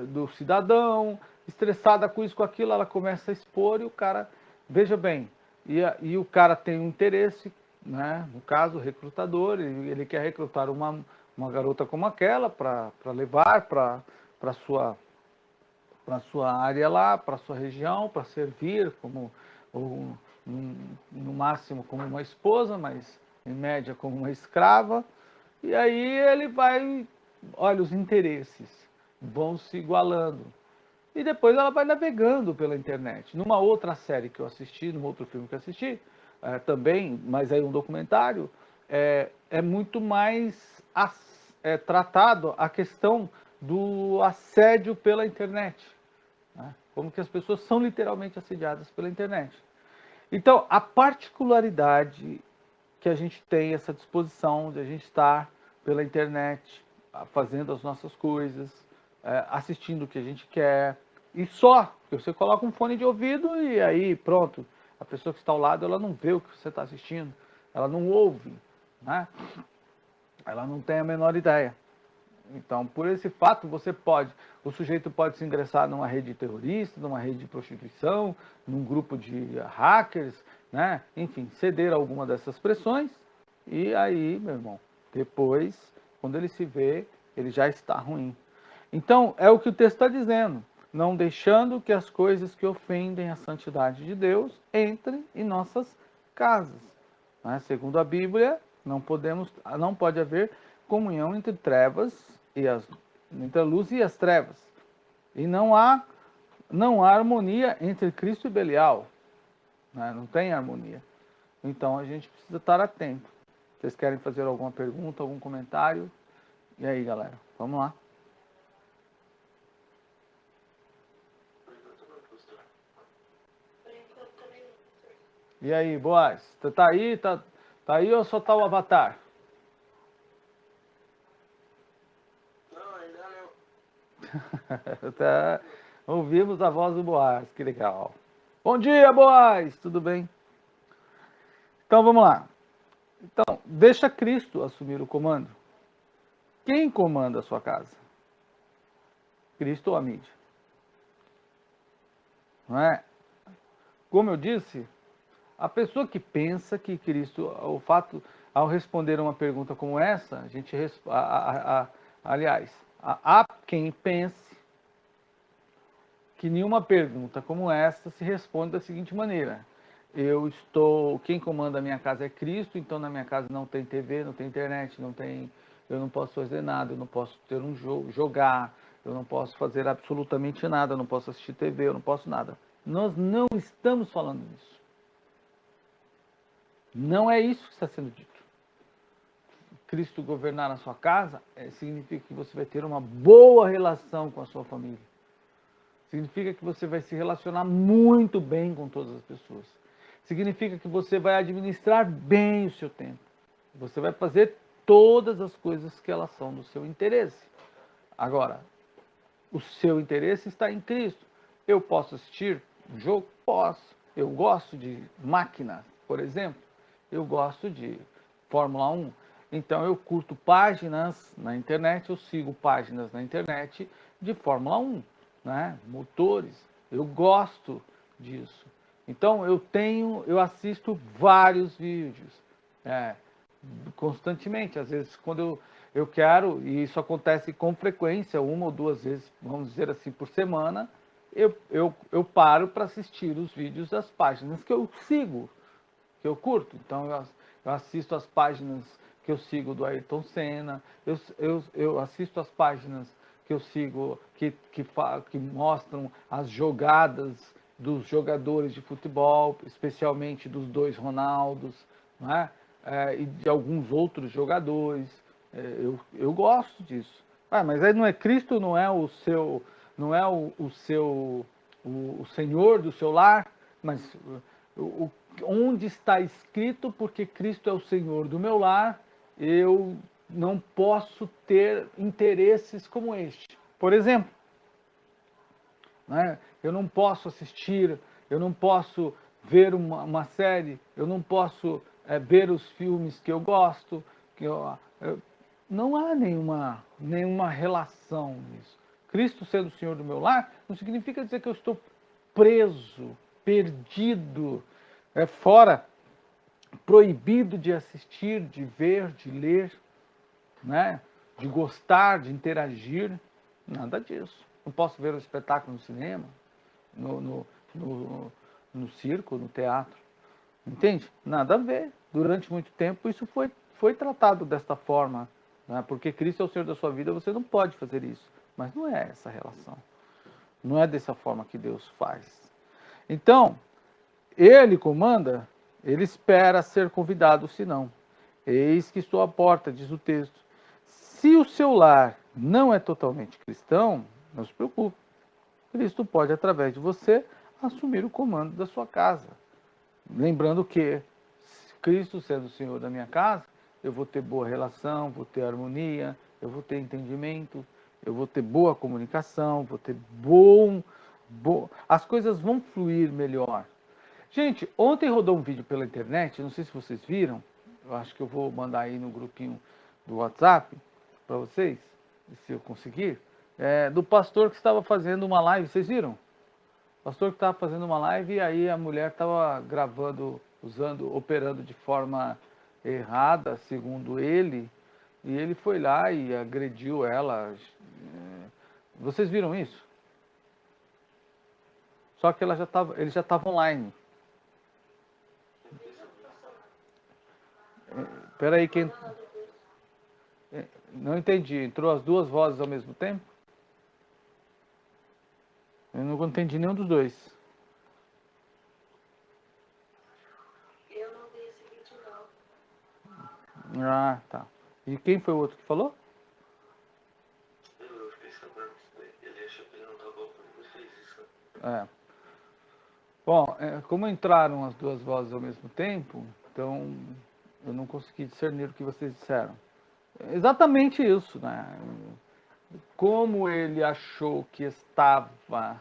do cidadão, estressada com isso, com aquilo, ela começa a expor e o cara, veja bem, e o cara tem um interesse, né? No caso, o recrutador, ele quer recrutar uma garota como aquela para levar para sua área lá, para sua região, para servir como, no máximo como uma esposa, mas em média como uma escrava. E aí ele vai, olha, os interesses vão se igualando. E depois ela vai navegando pela internet. Numa outra série que eu assisti, num outro filme que eu assisti, também, mas aí um documentário, é muito mais tratado a questão do assédio pela internet, né? Como que as pessoas são literalmente assediadas pela internet. Então, a particularidade que a gente tem, essa disposição de a gente estar pela internet, fazendo as nossas coisas, assistindo o que a gente quer, e só, você coloca um fone de ouvido e aí pronto, a pessoa que está ao lado, ela não vê o que você está assistindo, ela não ouve, né? Ela não tem a menor ideia. Então, por esse fato, o sujeito pode se ingressar numa rede terrorista, numa rede de prostituição, num grupo de hackers, né? Enfim, ceder a alguma dessas pressões, E aí, meu irmão, depois, quando ele se vê, ele já está ruim. Então, é o que o texto está dizendo. Não deixando que as coisas que ofendem a santidade de Deus entrem em nossas casas. Né? Segundo a Bíblia, não pode haver comunhão entre entre a luz e as trevas. E não há harmonia entre Cristo e Belial. Né? Não tem harmonia. Então a gente precisa estar atento. Vocês querem fazer alguma pergunta, algum comentário? E aí, galera? Vamos lá. E aí, Boaz? Você tá aí? Tá aí ou só tá o Avatar? Não, ainda não. Tá. Ouvimos a voz do Boaz, que legal. Bom dia, Boaz! Tudo bem? Então vamos lá. Então, deixa Cristo assumir o comando. Quem comanda a sua casa? Cristo ou a mídia? Não é? Como eu disse, a pessoa que pensa que Cristo, ao responder uma pergunta como essa, a gente aliás, há quem pense que nenhuma pergunta como essa se responde da seguinte maneira: quem comanda a minha casa é Cristo, então na minha casa não tem TV, não tem internet, eu não posso fazer nada, eu não posso ter um jogo, jogar, eu não posso fazer absolutamente nada, eu não posso assistir TV, eu não posso nada. Nós não estamos falando disso. Não é isso que está sendo dito. Cristo governar na sua casa significa que você vai ter uma boa relação com a sua família. Significa que você vai se relacionar muito bem com todas as pessoas. Significa que você vai administrar bem o seu tempo. Você vai fazer todas as coisas que elas são do seu interesse. Agora, o seu interesse está em Cristo. Eu posso assistir um jogo? Posso. Eu gosto de máquinas, por exemplo. Eu gosto de Fórmula 1. Então eu curto páginas na internet, eu sigo páginas na internet de Fórmula 1, né? Motores. Eu gosto disso. Então eu assisto vários vídeos constantemente. Às vezes quando eu quero, e isso acontece com frequência, uma ou duas vezes, vamos dizer assim, por semana, eu paro para assistir os vídeos das páginas que eu sigo, que eu curto. Então eu assisto as páginas que eu sigo do Ayrton Senna, eu assisto as páginas que eu sigo que mostram as jogadas dos jogadores de futebol, especialmente dos dois Ronaldos, não é? E de alguns outros jogadores. Eu gosto disso. Mas aí não é Cristo, não é o seu, não é o Senhor do seu lar, mas onde está escrito, porque Cristo é o Senhor do meu lar, eu não posso ter interesses como este. Por exemplo, né? Eu não posso assistir, eu não posso ver uma série, eu não posso ver os filmes que eu gosto, não há nenhuma relação nisso. Cristo sendo o Senhor do meu lar não significa dizer que eu estou preso, perdido, fora, proibido de assistir, de ver, de ler, né? De gostar, de interagir, nada disso. Não posso ver o espetáculo no cinema, no circo, no teatro. Entende? Nada a ver. Durante muito tempo isso foi tratado desta forma. Né? Porque Cristo é o Senhor da sua vida, você não pode fazer isso. Mas não é essa relação. Não é dessa forma que Deus faz. Então, Ele comanda, Ele espera ser convidado, senão. Eis que estou à porta, diz o texto. Se o seu lar não é totalmente cristão, não se preocupe. Cristo pode, através de você, assumir o comando da sua casa. Lembrando que, Cristo sendo o Senhor da minha casa, eu vou ter boa relação, vou ter harmonia, eu vou ter entendimento, eu vou ter boa comunicação, vou ter as coisas vão fluir melhor. Gente, ontem rodou um vídeo pela internet, não sei se vocês viram, eu acho que eu vou mandar aí no grupinho do WhatsApp para vocês, se eu conseguir, do pastor que estava fazendo uma live, vocês viram? O pastor que estava fazendo uma live e aí a mulher estava gravando, operando de forma errada, segundo ele, e ele foi lá e agrediu ela. Vocês viram isso? Só que ele já estava online. Espera aí, quem... Não entendi. Entrou as duas vozes ao mesmo tempo? Eu não entendi nenhum dos dois. Eu não vi esse vídeo, não. Ah, tá. E quem foi o outro que falou? Eu fiquei sabendo que ele achou que ele não estava ouvindo, ele fez isso. É. Bom, como entraram as duas vozes ao mesmo tempo, então eu não consegui discernir o que vocês disseram. É exatamente isso, né? Como ele achou que estava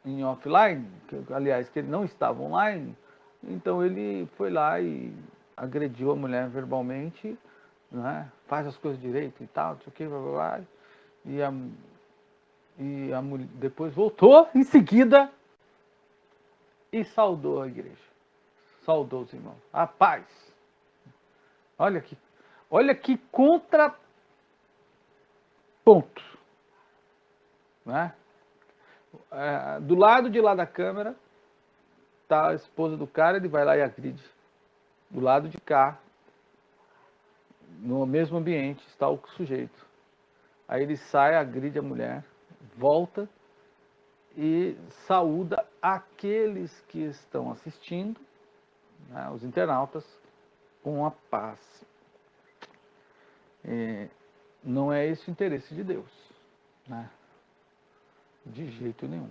em offline, aliás, que ele não estava online, então ele foi lá e agrediu a mulher verbalmente, né? Faz as coisas direito e tal, não sei o que, blá, blá, blá. E a mulher depois voltou em seguida e saudou a igreja. Saudou os irmãos. A paz. Olha que contraponto, né? Do lado de lá da câmera tá a esposa do cara, ele vai lá e agride. Do lado de cá, no mesmo ambiente, está o sujeito. Aí ele sai, agride a mulher, volta e saúda aqueles que estão assistindo, né, os internautas, com a paz. Não é esse o interesse de Deus, né? De jeito nenhum.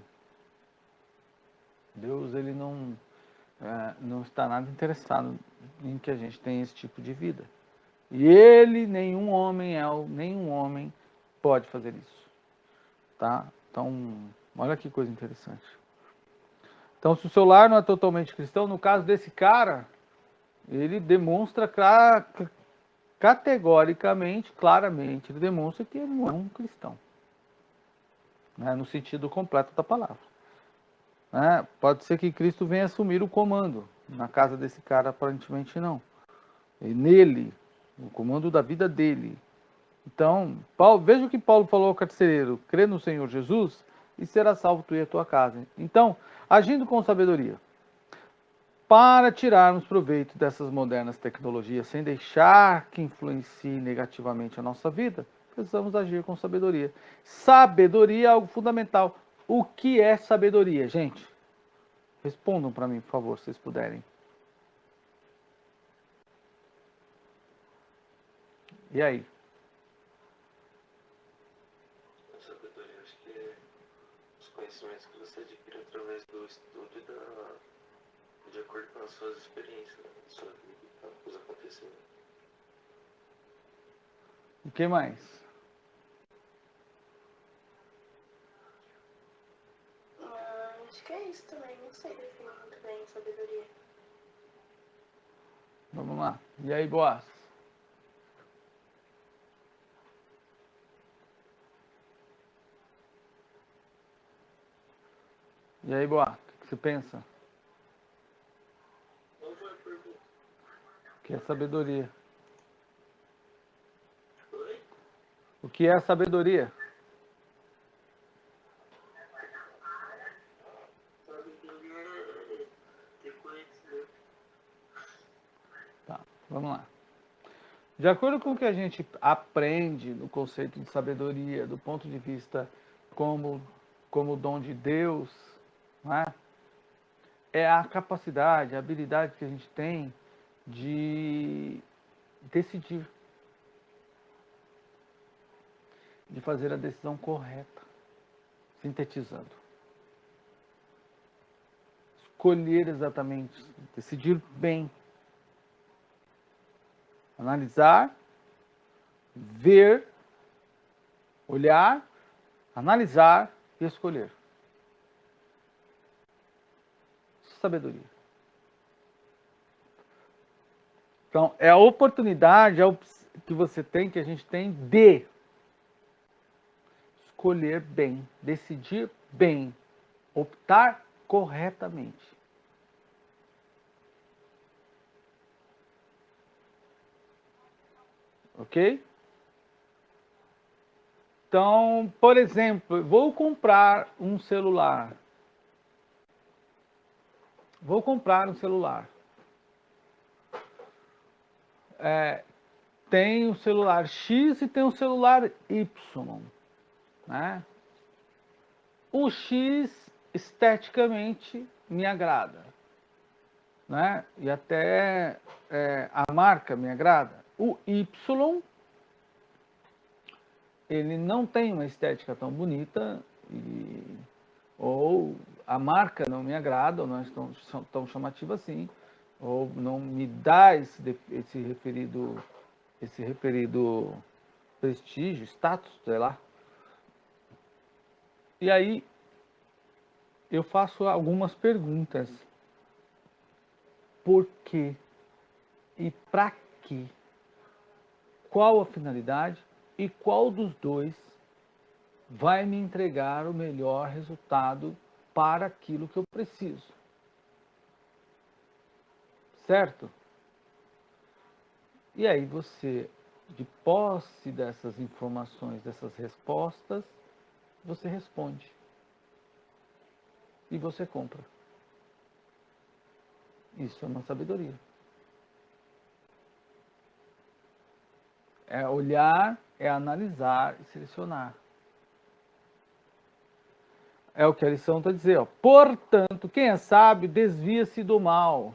Deus, ele não está nada interessado em que a gente tenha esse tipo de vida. E ele, nenhum homem pode fazer isso, tá? Então, olha que coisa interessante. Então, se o seu lar não é totalmente cristão, no caso desse cara, ele demonstra categoricamente, claramente, ele demonstra que ele não é um cristão, né? No sentido completo da palavra. Pode ser que Cristo venha assumir o comando. Na casa desse cara, aparentemente não. E nele, o comando da vida dele. Então, veja o que Paulo falou ao carcereiro: crê no Senhor Jesus e será salvo tu e a tua casa. Então, agindo com sabedoria, para tirarmos proveito dessas modernas tecnologias, sem deixar que influencie negativamente a nossa vida, precisamos agir com sabedoria. Sabedoria é algo fundamental. O que é sabedoria, gente? Respondam para mim, por favor, se vocês puderem. E aí? A sabedoria, acho que é os conhecimentos que você adquire através do estudo e de acordo com as suas experiências, né? Sua vida, os acontecimentos. O que mais? Acho que é isso também. Não sei definir muito bem sabedoria. Vamos lá. E aí, Boaz? E aí, Boaz? O que você pensa? Qual foi a pergunta? O que é sabedoria? Oi? O que é sabedoria? Sabedoria é ter conhecimento. Tá, vamos lá. De acordo com o que a gente aprende no conceito de sabedoria, do ponto de vista como dom de Deus, não é? É a capacidade, a habilidade que a gente tem de decidir, de fazer a decisão correta, sintetizando. Escolher exatamente, decidir bem, analisar, ver, olhar, analisar e escolher. Sabedoria. Então, é a oportunidade que você tem, que a gente tem, de escolher bem, decidir bem, optar corretamente. ok? Então, por exemplo, vou comprar um celular. Vou comprar um celular. Tem o celular X e tem o celular Y, né? O X esteticamente me agrada, né? E até a marca me agrada. O Y, ele não tem uma estética tão bonita, ou a marca não me agrada, ou não é tão chamativa assim, ou não me dá esse referido prestígio, status, sei lá. E aí eu faço algumas perguntas. Por quê? E para quê? Qual a finalidade? E qual dos dois vai me entregar o melhor resultado para aquilo que eu preciso? Certo? E aí você, de posse dessas informações, dessas respostas, você responde. E você compra. Isso é uma sabedoria. É olhar, é analisar e selecionar. É o que a lição está dizendo. Ó. Portanto, quem é sábio desvia-se do mal.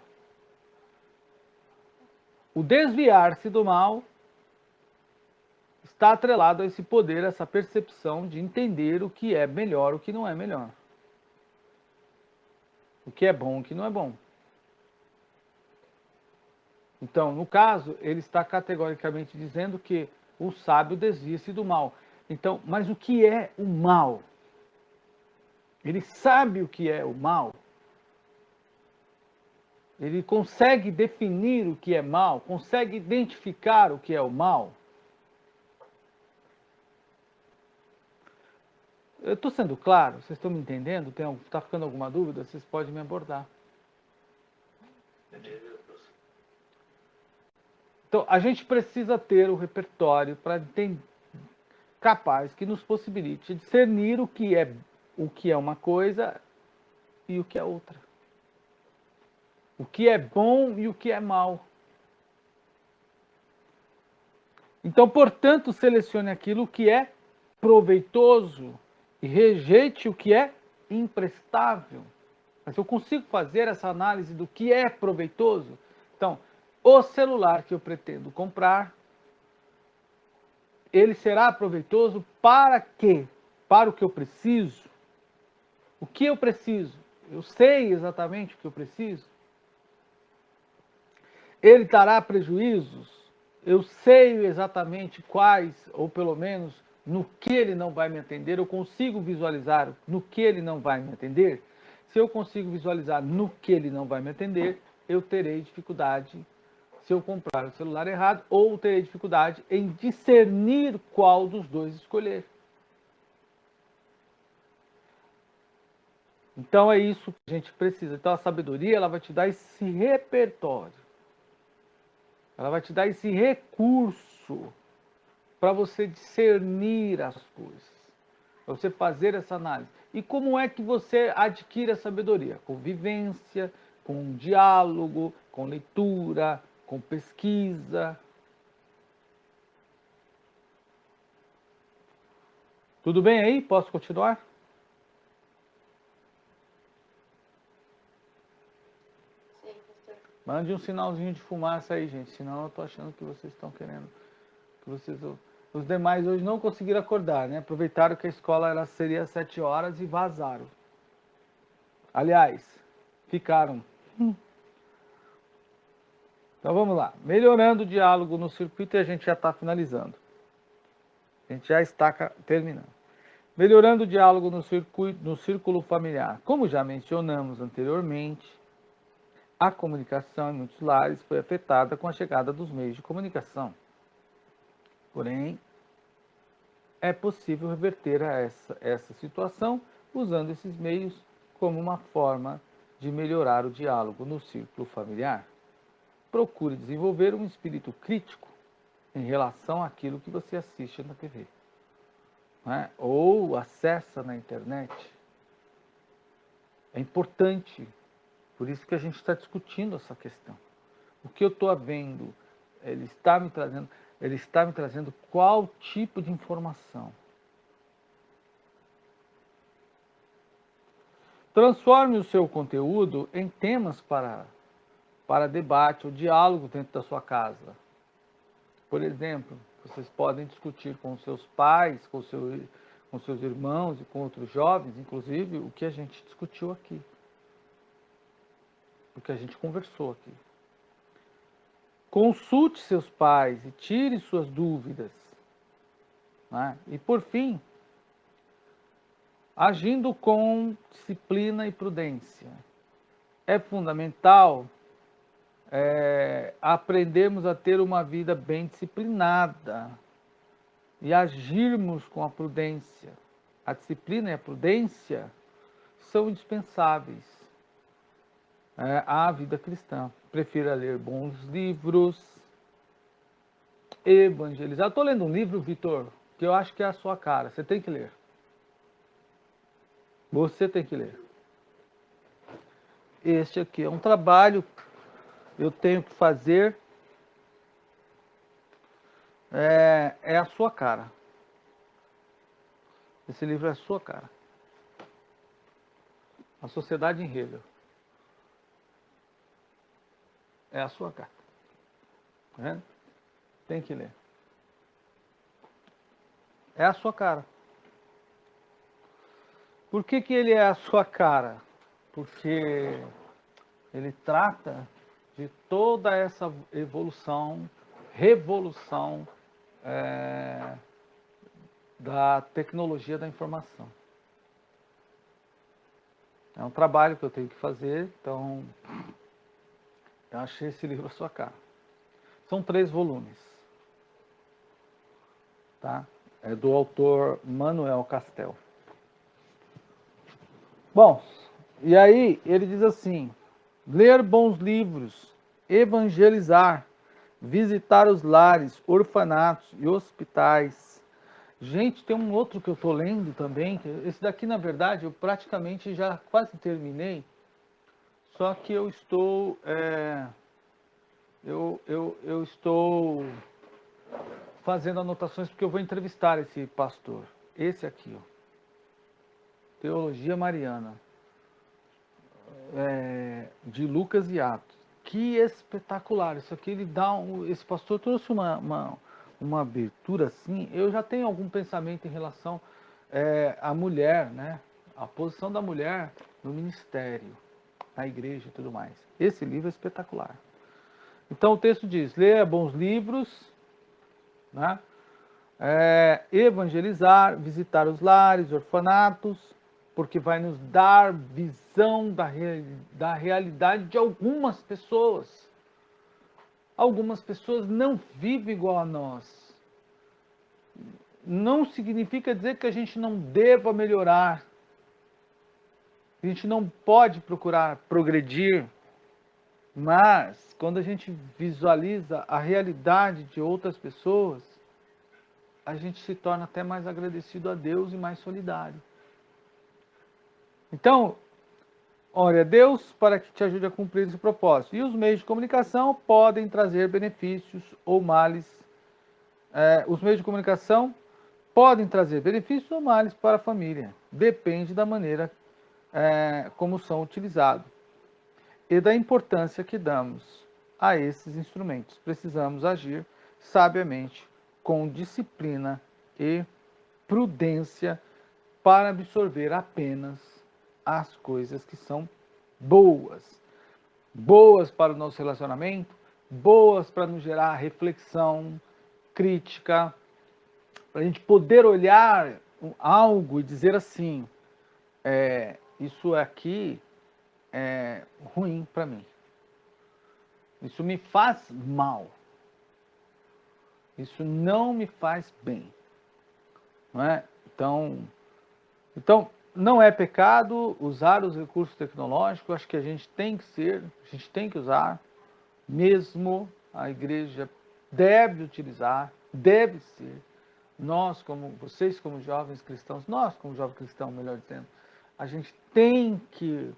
O desviar-se do mal está atrelado a esse poder, essa percepção de entender o que é melhor, o que não é melhor. O que é bom, o que não é bom. Então, no caso, ele está categoricamente dizendo que o sábio desvia-se do mal. Então, mas o que é o mal? Ele sabe o que é o mal? Ele consegue definir o que é mal? Consegue identificar o que é o mal? Eu estou sendo claro? Vocês estão me entendendo? Está ficando alguma dúvida? Vocês podem me abordar. Então, a gente precisa ter o repertório para capaz que nos possibilite discernir o que é uma coisa e o que é outra. O que é bom e o que é mal. Então, portanto, selecione aquilo que é proveitoso e rejeite o que é imprestável. Mas eu consigo fazer essa análise do que é proveitoso? Então, o celular que eu pretendo comprar, ele será proveitoso para quê? Para o que eu preciso? O que eu preciso? Eu sei exatamente o que eu preciso? Ele dará prejuízos? Eu sei exatamente quais, ou pelo menos no que ele não vai me atender, eu consigo visualizar no que ele não vai me atender. Se eu consigo visualizar no que ele não vai me atender, eu terei dificuldade se eu comprar o celular errado, ou terei dificuldade em discernir qual dos dois escolher. Então é isso que a gente precisa. Então a sabedoria, ela vai te dar esse repertório. Ela vai te dar esse recurso para você discernir as coisas, para você fazer essa análise. E como é que você adquire a sabedoria? Com vivência, com diálogo, com leitura, com pesquisa. Tudo bem aí? Posso continuar? Sim, pastor. Mande um sinalzinho de fumaça aí, gente, senão eu estou achando que vocês estão querendo, os demais hoje não conseguiram acordar, né? Aproveitaram que a escola seria às 7 horas e vazaram. Aliás, ficaram. Então vamos lá. Melhorando o diálogo no circuito, e a gente já está finalizando. A gente já está terminando. Melhorando o diálogo no círculo familiar. Como já mencionamos anteriormente, a comunicação em muitos lares foi afetada com a chegada dos meios de comunicação. Porém, é possível reverter essa situação usando esses meios como uma forma de melhorar o diálogo no círculo familiar. Procure desenvolver um espírito crítico em relação àquilo que você assiste na TV, né? Ou acessa na internet. É importante, por isso que a gente está discutindo essa questão. O que eu estou vendo, ele está me trazendo qual tipo de informação. Transforme o seu conteúdo em temas para debate ou diálogo dentro da sua casa. Por exemplo, vocês podem discutir com seus pais, com seus irmãos e com outros jovens, inclusive, o que a gente discutiu aqui. O que a gente conversou aqui. Consulte seus pais e tire suas dúvidas, né? E, por fim, agindo com disciplina e prudência. É fundamental aprendermos a ter uma vida bem disciplinada e agirmos com a prudência. A disciplina e a prudência são indispensáveis à vida cristã. Prefira ler bons livros, evangelizar. Estou lendo um livro, Vitor, que eu acho que é a sua cara. Você tem que ler. Você tem que ler. Este aqui é um trabalho que eu tenho que fazer. É a sua cara. Esse livro é a sua cara. A Sociedade em Hegel. É a sua cara. Tá vendo? Tem que ler. É a sua cara. Por que ele é a sua cara? Porque ele trata de toda essa revolução da tecnologia da informação. É um trabalho que eu tenho que fazer, então eu achei esse livro a sua cara. São 3 volumes. Tá? É do autor Manuel Castel. Bom, e aí ele diz assim: ler bons livros, evangelizar, visitar os lares, orfanatos e hospitais. Gente, tem um outro que eu estou lendo também. Esse daqui, na verdade, eu praticamente já quase terminei. Só que eu estou... eu estou fazendo anotações porque eu vou entrevistar esse pastor. Esse aqui, ó. Teologia Mariana. De Lucas e Atos. Que espetacular. Isso aqui ele dá esse pastor trouxe uma abertura assim. Eu já tenho algum pensamento em relação à mulher, né? A posição da mulher no ministério, na igreja e tudo mais. Esse livro é espetacular. Então o texto diz: leia bons livros, né? Evangelizar, visitar os lares, orfanatos, porque vai nos dar visão da realidade de algumas pessoas. Algumas pessoas não vivem igual a nós. Não significa dizer que a gente não deva melhorar. A gente não pode procurar progredir. Mas, quando a gente visualiza a realidade de outras pessoas, a gente se torna até mais agradecido a Deus e mais solidário. Então, ore a Deus para que te ajude a cumprir esse propósito. E os meios de comunicação podem trazer benefícios ou males. Os meios de comunicação podem trazer benefícios ou males para a família. Depende da maneira como são utilizados e da importância que damos a esses instrumentos. Precisamos agir sabiamente, com disciplina e prudência, para absorver apenas as coisas que são boas. Boas para o nosso relacionamento, boas para nos gerar reflexão, crítica, para a gente poder olhar algo e dizer assim, isso aqui é ruim para mim. Isso me faz mal. Isso não me faz bem. Não é? Então, não é pecado usar os recursos tecnológicos. Acho que a gente tem que usar, mesmo a igreja deve utilizar, deve ser. Vocês como jovens cristãos, nós como jovem cristão, melhor dizendo, a gente tem que,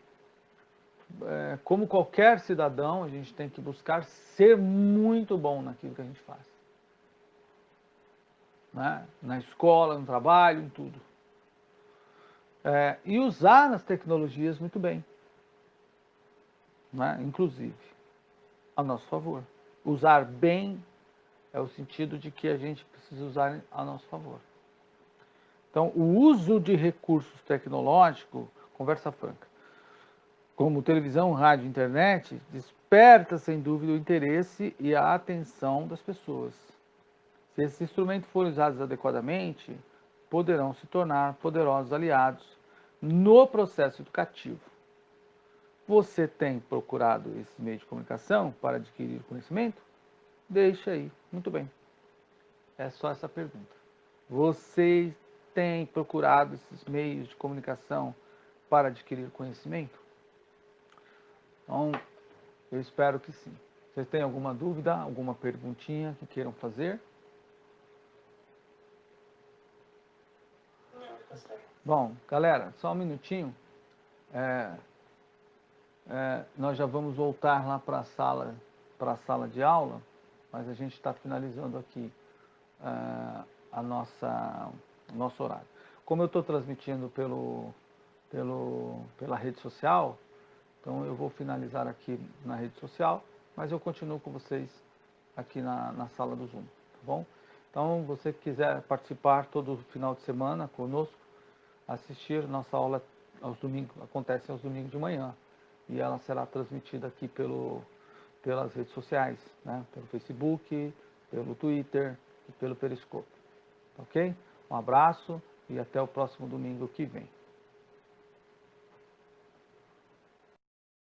como qualquer cidadão, a gente tem que buscar ser muito bom naquilo que a gente faz. Né? Na escola, no trabalho, em tudo. E usar as tecnologias muito bem. Né? Inclusive, a nosso favor. Usar bem é o sentido de que a gente precisa usar a nosso favor. Então, o uso de recursos tecnológicos, conversa franca, como televisão, rádio, internet, desperta, sem dúvida, o interesse e a atenção das pessoas. Se esses instrumentos forem usados adequadamente, poderão se tornar poderosos aliados no processo educativo. Você tem procurado esses meios de comunicação para adquirir conhecimento? Deixa aí. Muito bem. É só essa pergunta. Vocês têm procurado esses meios de comunicação para adquirir conhecimento? Então, eu espero que sim. Vocês têm alguma dúvida, alguma perguntinha que queiram fazer? Não, pastor. Bom, galera, só um minutinho. Nós já vamos voltar lá para a sala de aula, mas a gente está finalizando aqui o nosso horário. Como eu estou transmitindo pela rede social, então eu vou finalizar aqui na rede social, mas eu continuo com vocês aqui na sala do Zoom, tá bom? Então, você que quiser participar todo final de semana conosco, assistir nossa aula aos domingos, acontece aos domingos de manhã, e ela será transmitida aqui pelas redes sociais, né? Pelo Facebook, pelo Twitter e pelo Periscope, ok? Um abraço e até o próximo domingo que vem.